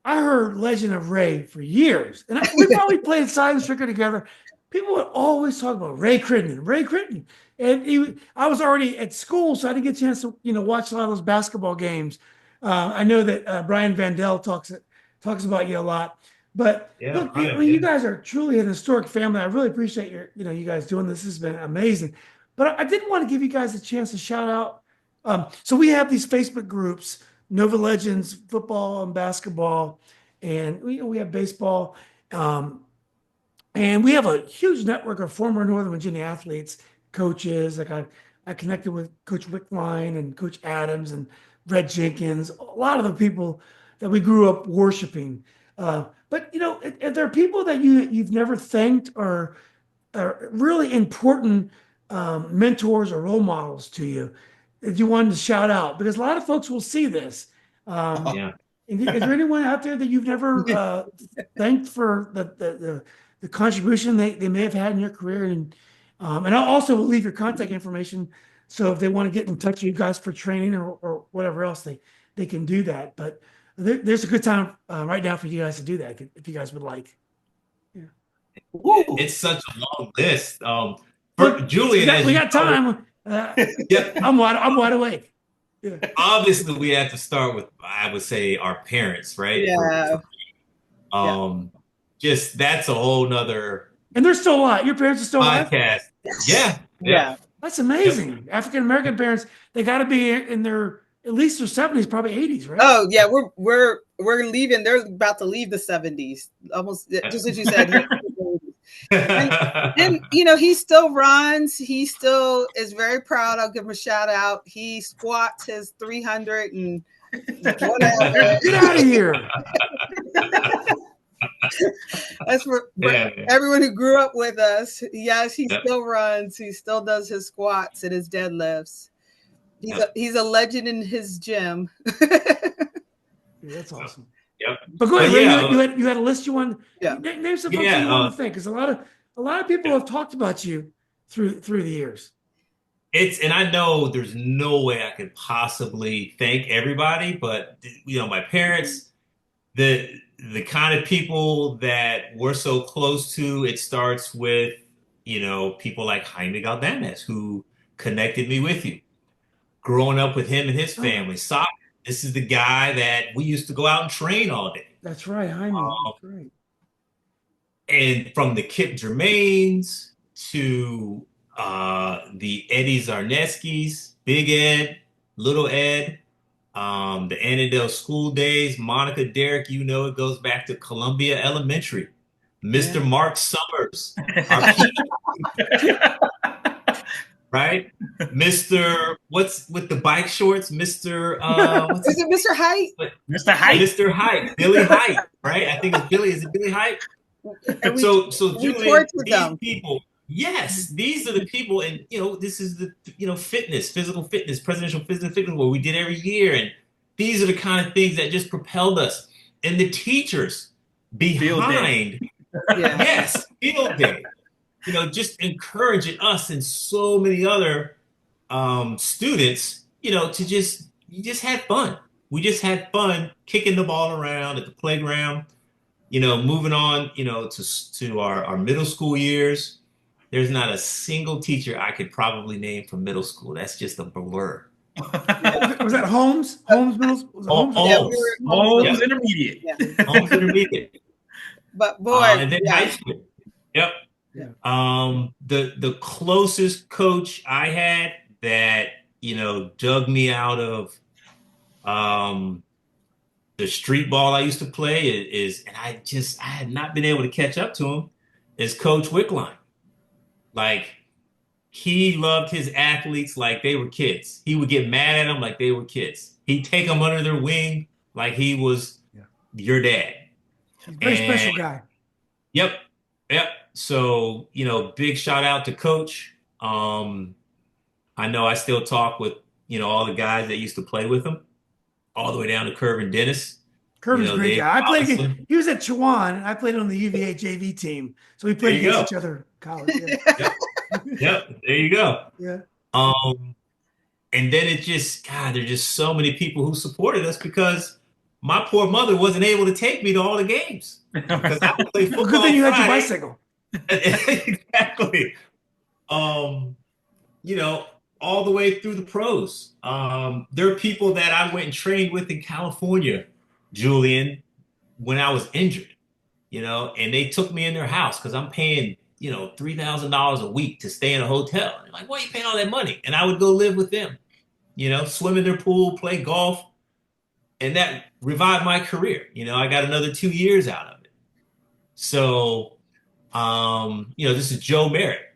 I heard Legend of Ray for years, and we probably played Silent Stricker together. People would always talk about Ray Crittenden, and I was already at school, so I didn't get a chance to watch a lot of those basketball games. I know that Brian Vandell talks about you a lot, but look, you guys are truly an historic family. I really appreciate you guys doing this. This has been amazing. But I did want to give you guys a chance to shout out. So we have these Facebook groups, Nova Legends, football and basketball, and we have baseball. And we have a huge network of former Northern Virginia athletes, coaches. Like I connected with Coach Wickline and Coach Adams and Red Jenkins, a lot of the people that we grew up worshiping. But if there are people that you've never thanked or are really important mentors or role models to you that you wanted to shout out, because a lot of folks will see this. Is there anyone out there that you've never thanked for the contribution they may have had in your career? And I'll also leave your contact information, so if they want to get in touch with you guys for training or whatever else, they can do that. But there's a good time right now for you guys to do that if you guys would like. Yeah. It's such a long list. Julian, we got time. I'm wide awake. Yeah. Obviously, we have to start with, I would say, our parents, right? Yeah. Just that's a whole nother And they're still alive. Your parents are still alive? Podcast. Yeah. Yeah. That's amazing. African American parents, they got to be in their at least their 70s, probably 80s, right? Oh yeah, we're leaving. They're about to leave the 70s, almost just as you said. And you know, he still runs. He still is very proud. I'll give him a shout out. He squats his 300 and whatever. Get out of here. That's for everyone who grew up with us. Yes, he still runs. He still does his squats and his deadlifts. He's a legend in his gym. Yeah, that's awesome. Yep. But go ahead. You had a list you want. Yeah. Name some folks you want to think, because a lot of people have talked about you through the years. And I know there's no way I could possibly thank everybody, but you know, my parents, the kind of people that we're so close to, it starts with, you know, people like Jaime Galdames, who connected me with you. Growing up with him and his family, soccer. This is the guy that we used to go out and train all day. That's right, Jaime. That's right. And from the Kip Germains to the Eddie Zarneskis, Big Ed, Little Ed, the Annandale school days, Monica, Derrick, you know, it goes back to Columbia Elementary. Mr. Mark Summers, our right? Mr. What's with the bike shorts? Mr. Is it Mr. Height? Mr. Height. Mr. Height. Billy Height, right? I think it's Billy. Is it Billy Height? So Julian, these people, yes, these are the people, and you know, this is the physical fitness, presidential physical fitness, what we did every year, and these are the kind of things that just propelled us. And the teachers behind, yes, field day. You know, just encouraging us and so many other students, you know, to just had fun. We just had fun kicking the ball around at the playground, you know, moving on, you know, to our middle school years. There's not a single teacher I could probably name from middle school. That's just a blur. Was that Holmes? Holmes Middle School? Holmes Intermediate. Yeah. Holmes Intermediate. But boy, and then high school. Yep. Yeah. The closest coach I had that, you know, dug me out of the street ball I used to play is and I had not been able to catch up to him, is Coach Wickline. Like, he loved his athletes like they were kids. He would get mad at them like they were kids. He'd take them under their wing like he was your dad. He's a very special guy. Yep. So, you know, big shout out to Coach. I know I still talk with, you know, all the guys that used to play with him, all the way down to Curvin Dennis. Curvin's a great guy. I played against, he was at Chowan. I played on the UVA JV team. So we played against each other in college. Yeah. Yep. There you go. Yeah. And then it just, God, there's just so many people who supported us because my poor mother wasn't able to take me to all the games. Because I would play football. Good thing you had your bicycle. Exactly. You know, all the way through the pros. There are people that I went and trained with in California, Julian, when I was injured, you know, and they took me in their house because I'm paying, you know, $3,000 a week to stay in a hotel. And they're like, why are you paying all that money? And I would go live with them, you know, swim in their pool, play golf. And that revived my career. You know, I got another 2 years out of it. So, you know, this is Joe Merritt.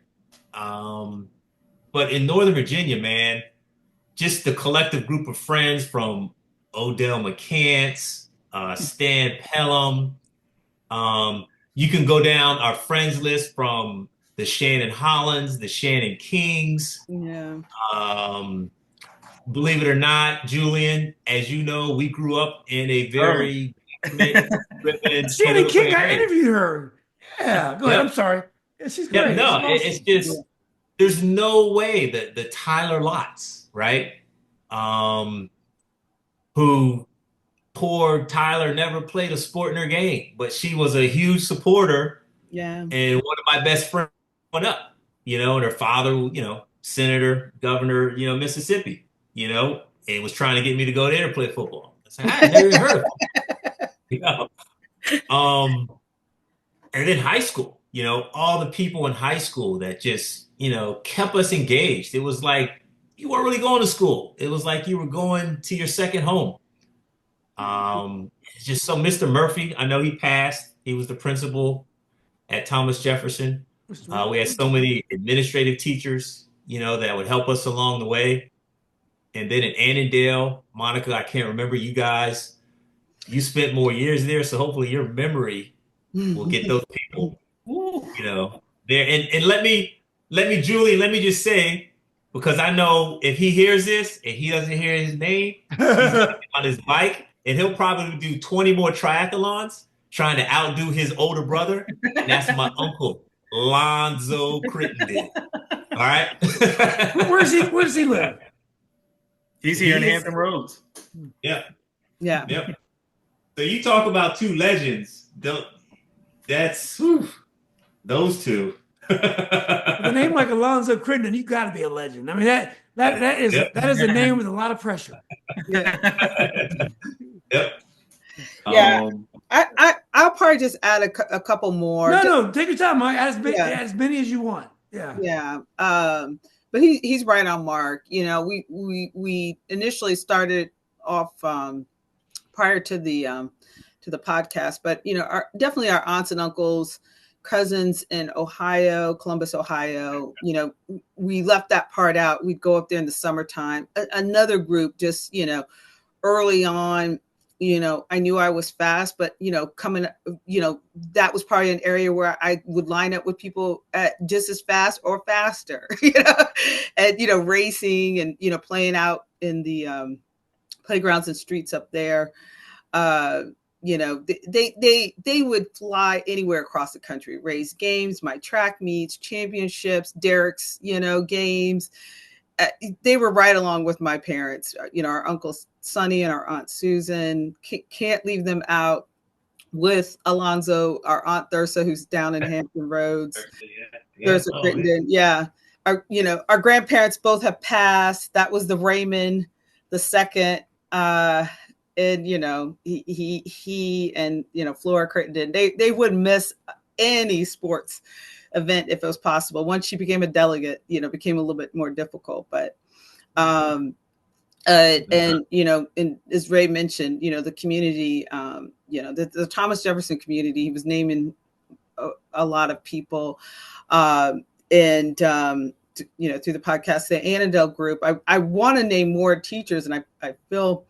But in Northern Virginia, man, just the collective group of friends from Odell McCants, Stan Pelham. You can go down our friends list from the Shannon Hollands, the Shannon Kings. Yeah. Believe it or not, Julian, as you know, we grew up in a very Shannon King, I interviewed her. Yeah, go ahead. I'm sorry. Yeah, she's great. Yeah, no, it's just there's no way that the Tyler Lotts, right? Who poor Tyler never played a sport in her game, but she was a huge supporter. Yeah. And one of my best friends went up, you know, and her father, you know, senator, governor, you know, Mississippi, you know, and was trying to get me to go there to play football. I said, I never heard of it. You know? And then high school, you know, all the people in high school that just, you know, kept us engaged. It was like you weren't really going to school. It was like you were going to your second home. Just so Mr. Murphy, I know he passed. He was the principal at Thomas Jefferson. We had so many administrative teachers, you know, that would help us along the way. And then in Annandale, Monica, I can't remember you guys. You spent more years there, so hopefully your memory will get those people, you know, there. And let me, Julie, let me just say, because I know if he hears this and he doesn't hear his name, he's gonna be on his bike and he'll probably do 20 more triathlons trying to outdo his older brother. And that's my uncle, Lonzo Crittenden. All right. Where does he live? He's here in Hampton Roads. Yeah. Yeah. Yep. So you talk about two legends. That's those two. With a name like Alonzo Crittenden, you got to be a legend. I mean, that is a name with a lot of pressure. Yep. Yeah. I'll probably just add a couple more. No, take your time, Mike. As many as you want. Yeah. Yeah. But he's right on mark. You know, we initially started off prior to the podcast, but you know, definitely our aunts and uncles, cousins in Ohio, Columbus, Ohio. You know, we left that part out. We'd go up there in the summertime. Another group, just, you know, early on, you know, I knew I was fast, but, you know, coming, you know, that was probably an area where I would line up with people at just as fast or faster, you know, and, you know, racing and, you know, playing out in the playgrounds and streets up there. You know, they would fly anywhere across the country, race games, my track meets, championships, Derrick's, you know, games. They were right along with my parents, you know, our Uncle Sonny and our Aunt Susan. Can't leave them out with Alonzo, our Aunt Thursa, who's down in Hampton Roads. Thursa Crittenden, yeah. Our grandparents both have passed. That was the Raymond the second. And, you know, he and, you know, Flora Crittenden, they wouldn't miss any sports event if it was possible. Once she became a delegate, you know, became a little bit more difficult. But, and, you know, and as Ray mentioned, you know, the community, you know, the Thomas Jefferson community, he was naming a lot of people. You know, through the podcast, the Annandale group, I want to name more teachers, and I feel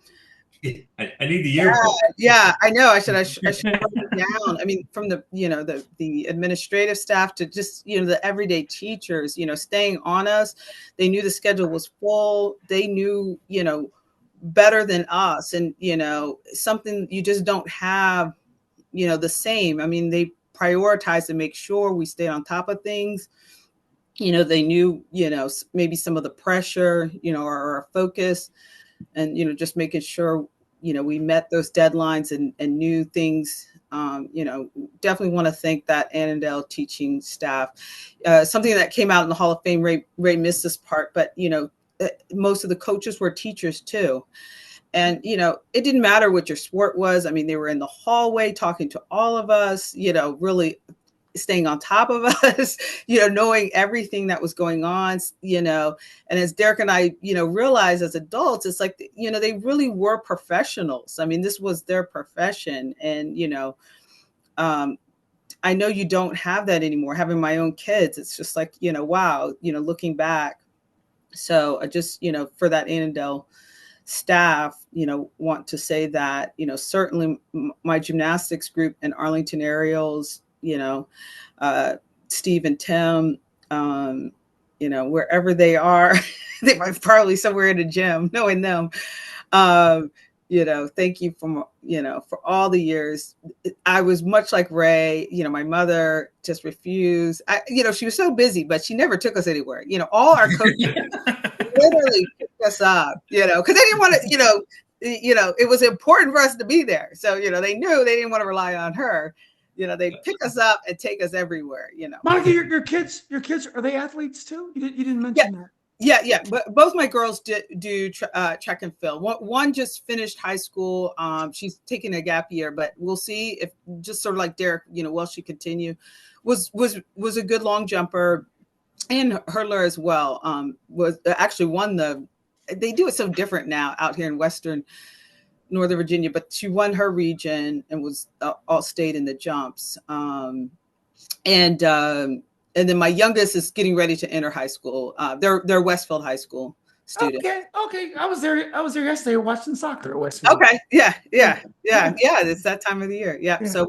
I need the yearbook. Yeah, I know. I should write it down. I mean, from the, you know, the administrative staff to just, you know, the everyday teachers, you know, staying on us. They knew the schedule was full. They knew, you know, better than us. And, you know, something you just don't have, you know, the same. I mean, they prioritize to make sure we stay on top of things. You know, they knew, you know, maybe some of the pressure, you know, or our focus. And, you know, just making sure, you know, we met those deadlines and knew things. You know, definitely want to thank that Annandale teaching staff. Something that came out in the Hall of Fame, Ray missed this part, but, you know, most of the coaches were teachers too. And, you know, it didn't matter what your sport was. I mean, they were in the hallway talking to all of us, you know, really staying on top of us, you know, knowing everything that was going on, you know. And as Derrick and I, you know, realized as adults, it's like, you know, they really were professionals. I mean, this was their profession. And, you know, I know you don't have that anymore. Having my own kids, it's just like, you know, wow, you know, looking back. So I just, you know, for that Annandale staff, you know, want to say that, you know, certainly my gymnastics group in Arlington Aerials, you know, Steve and Tim, you know, wherever they are, they might probably somewhere in a gym, knowing them. You know, thank you for, you know, for all the years. I was much like Ray, you know, my mother just refused. You know, she was so busy, but she never took us anywhere. You know, all our coaches literally picked us up, you know, because they didn't want to, you know, it was important for us to be there. So, you know, they knew they didn't want to rely on her. You know, they pick us up and take us everywhere, you know. Monica, your kids, are they athletes too? You didn't mention that. Yeah. But both my girls do track and field. One just finished high school. She's taking a gap year, but we'll see if, just sort of like Derrick, will she continue? Was a good long jumper, and hurler as well. Was actually won they do it so different now out here in Western Northern Virginia, but she won her region and was all state in the jumps. And then my youngest is getting ready to enter high school. They're Westfield High School students. Okay. I was there yesterday watching soccer at Westfield. Okay. Yeah. It's that time of the year. Yeah. So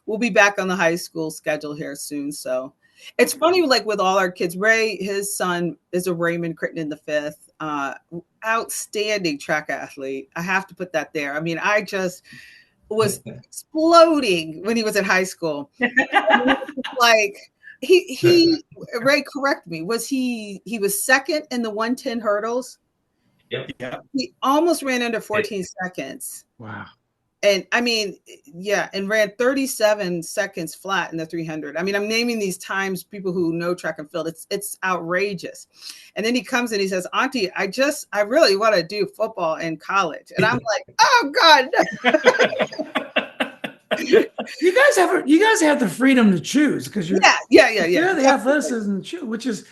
we'll be back on the high school schedule here soon. So it's funny, like with all our kids. Ray, his son is a Raymond Crittenden the fifth. Outstanding track athlete. I have to put that there. I mean, I just was exploding when he was in high school. Like he Ray, correct me. He was second in the 110 hurdles? Yep. Yeah. He almost ran under 14 seconds. Wow. And I mean, and ran 37 seconds flat in the 300. I mean, I'm naming these times, people who know track and field. It's outrageous. And then he comes and he says, Auntie, I really want to do football in college. And I'm like, oh God. You guys have the freedom to choose, because you're the athleticism to choose, which is,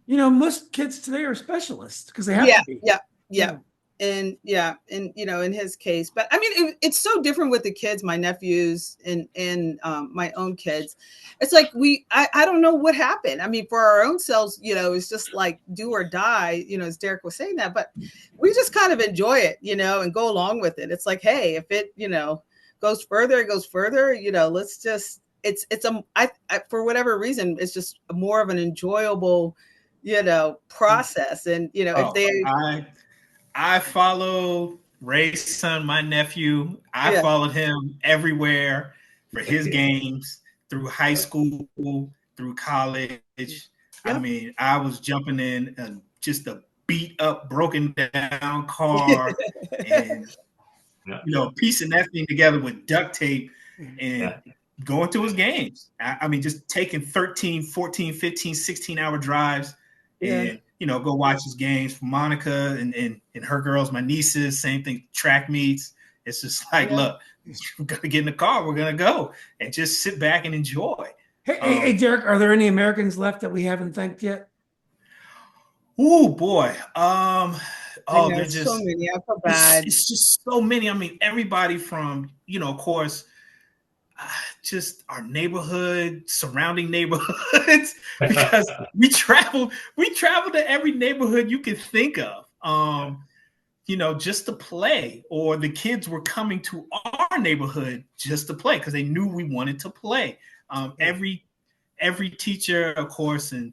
most kids today are specialists because they have to be. Yeah. And in his case, but I mean, it's so different with the kids, my nephews and my own kids. It's like I don't know what happened. I mean, for our own selves, it's just like do or die, as Derrick was saying that, but we just kind of enjoy it, and go along with it. It's like, hey, if it, goes further, it goes further, let's just, I for whatever reason, it's just more of an enjoyable, process. And, if they, I follow Ray's son, my nephew. I followed him everywhere for his games, through high school, through college. Yep. I mean, I was jumping in just a beat up, broken down car and, piecing that thing together with duct tape and going to his games. I mean, just taking 13, 14, 15, 16-hour drives and, go watch his games for Monica and her girls, my nieces, same thing, track meets. It's just like, look, we're going to get in the car. We're going to go and just sit back and enjoy. Hey, Derrick, are there any Americans left that we haven't thanked yet? Oh, boy. There's just so many. I feel bad. It's just so many. I mean, everybody from, of course, just our neighborhood, surrounding neighborhoods, because we travel to every neighborhood you could think of, just to play, or the kids were coming to our neighborhood just to play because they knew we wanted to play. Every teacher, of course, and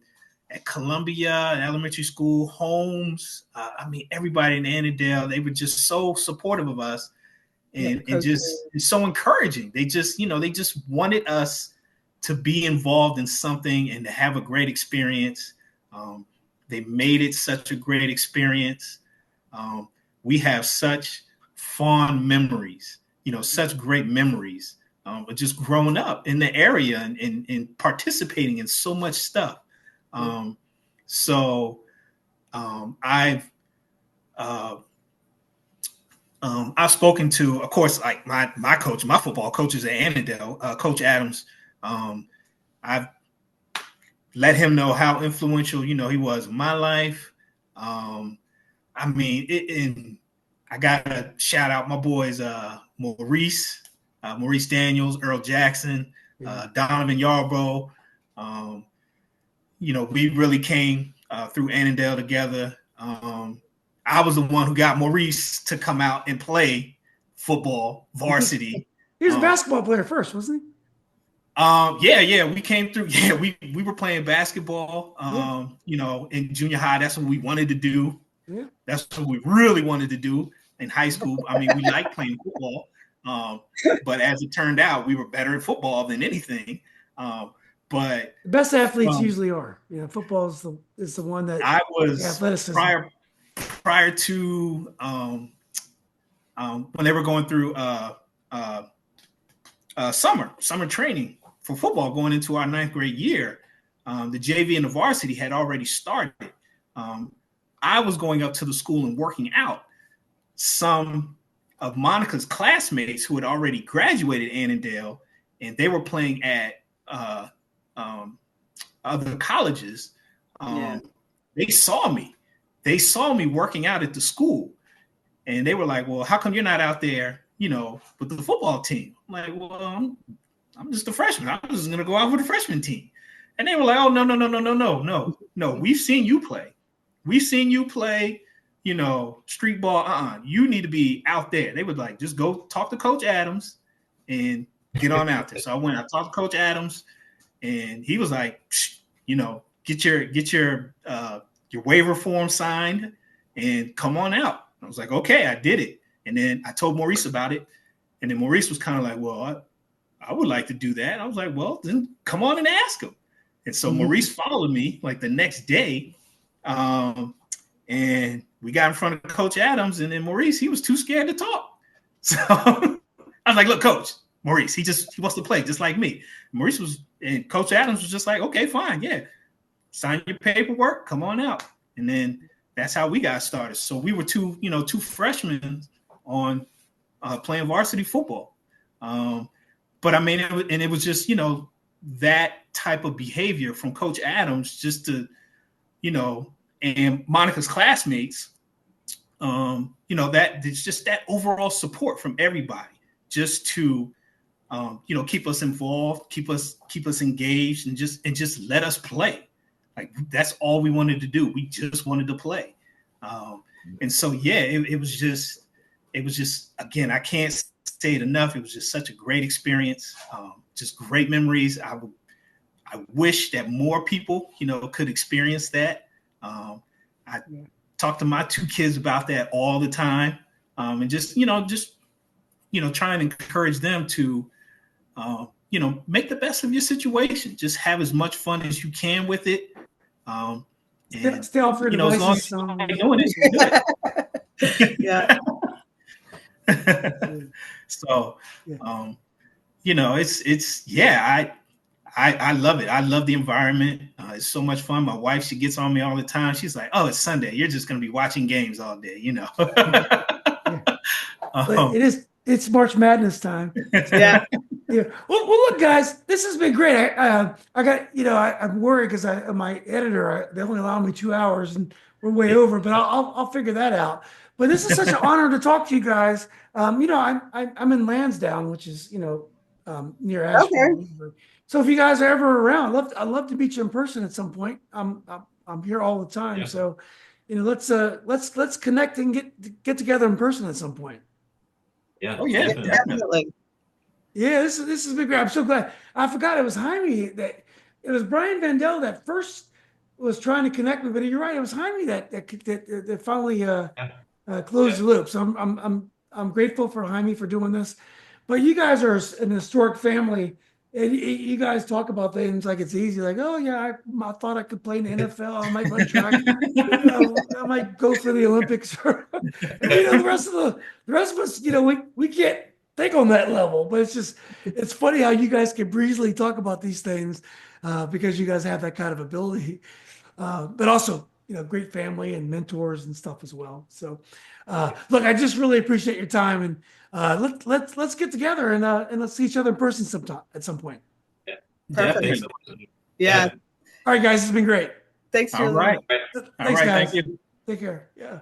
at Columbia, elementary school, Holmes, everybody in Annandale, they were just so supportive of us. And just it's so encouraging. They just wanted us to be involved in something and to have a great experience. They made it such a great experience. We have such fond memories, such great memories of just growing up in the area and participating in so much stuff. I've spoken to, of course, like my coach, my football coaches at Annandale, Coach Adams. I've let him know how influential, he was in my life. I got to shout out my boys, Maurice Daniels, Earl Jackson, Donovan Yarbrough. We really came through Annandale together. I was the one who got Maurice to come out and play football varsity. He was a basketball player first, wasn't he? We came through. Yeah, we were playing basketball. In junior high, that's what we wanted to do. Yeah. That's what we really wanted to do in high school. I mean, we liked playing football, but as it turned out, we were better at football than anything. But the best athletes usually are. Football is the one that I was prior to when they were going through summer training for football, going into our 9th grade year. The JV and the varsity had already started. I was going up to the school and working out, some of Monica's classmates who had already graduated Annandale and they were playing at other colleges, they saw me. They saw me working out at the school. And they were like, well, how come you're not out there, with the football team? I'm like, well, I'm just a freshman. I was just going to go out with the freshman team. And they were like, oh, no. We've seen you play. We've seen you play, street ball. You need to be out there. They would like, just go talk to Coach Adams and get on out there. So I went, I talked to Coach Adams and he was like, get your waiver form signed and come on out. I was like, okay, I did it. And then I told Maurice about it. And then Maurice was kind of like, well, I would like to do that. I was like, well, then come on and ask him. And so Maurice followed me like the next day. And we got in front of Coach Adams. And then Maurice, he was too scared to talk. So I was like, look, Coach, Maurice, he wants to play just like me. And Coach Adams was just like, okay, fine. Yeah. Sign your paperwork. Come on out. And then that's how we got started. So we were two freshmen on playing varsity football. But I mean, it was just, that type of behavior from Coach Adams just to, and Monica's classmates, that it's just that overall support from everybody just to, keep us involved, keep us engaged and just let us play. Like that's all we wanted to do. We just wanted to play. And so, yeah, it was just, again, I can't say it enough. It was just such a great experience. Just great memories. I wish that more people, could experience that. I talk to my two kids about that all the time. And just try and encourage them to, make the best of your situation. Just have as much fun as you can with it. And, stay off your devices. As long as you're doing it, you're good. Yeah. So, I love it. I love the environment. It's so much fun. My wife, she gets on me all the time. She's like, oh, it's Sunday. You're just going to be watching games all day, It's March Madness time. Yeah. Yeah. Well, look, guys, this has been great. I got, I'm worried because my editor, they only allow me 2 hours and we're way over, but I'll figure that out. But this is such an honor to talk to you guys. I'm in Lansdowne, which is, near Asheville. Okay. So if you guys are ever around, I'd love to meet you in person at some point. I'm here all the time. Yeah. So, let's connect and get together in person at some point. Yeah. Oh yeah, definitely. Yeah, this has been great. I'm so glad. I forgot it was Jaime it was Brian Vandell that first was trying to connect me, but you're right. It was Jaime that finally closed the loop. So I'm grateful for Jaime for doing this. But you guys are an historic family, and you guys talk about things like it's easy. Like, oh yeah, I thought I could play in the NFL. I might run track. I might go for the Olympics. And, the rest of us, we can't think on that level. But it's funny how you guys can breezily talk about these things because you guys have that kind of ability. But also, great family and mentors and stuff as well. So, look, I just really appreciate your time, and let's get together and let's see each other in person sometime at some point. Yeah. Perfect. Yeah. All right, guys, it's been great. Thanks. All right. Thanks, guys. Thank you. Take care. Yeah.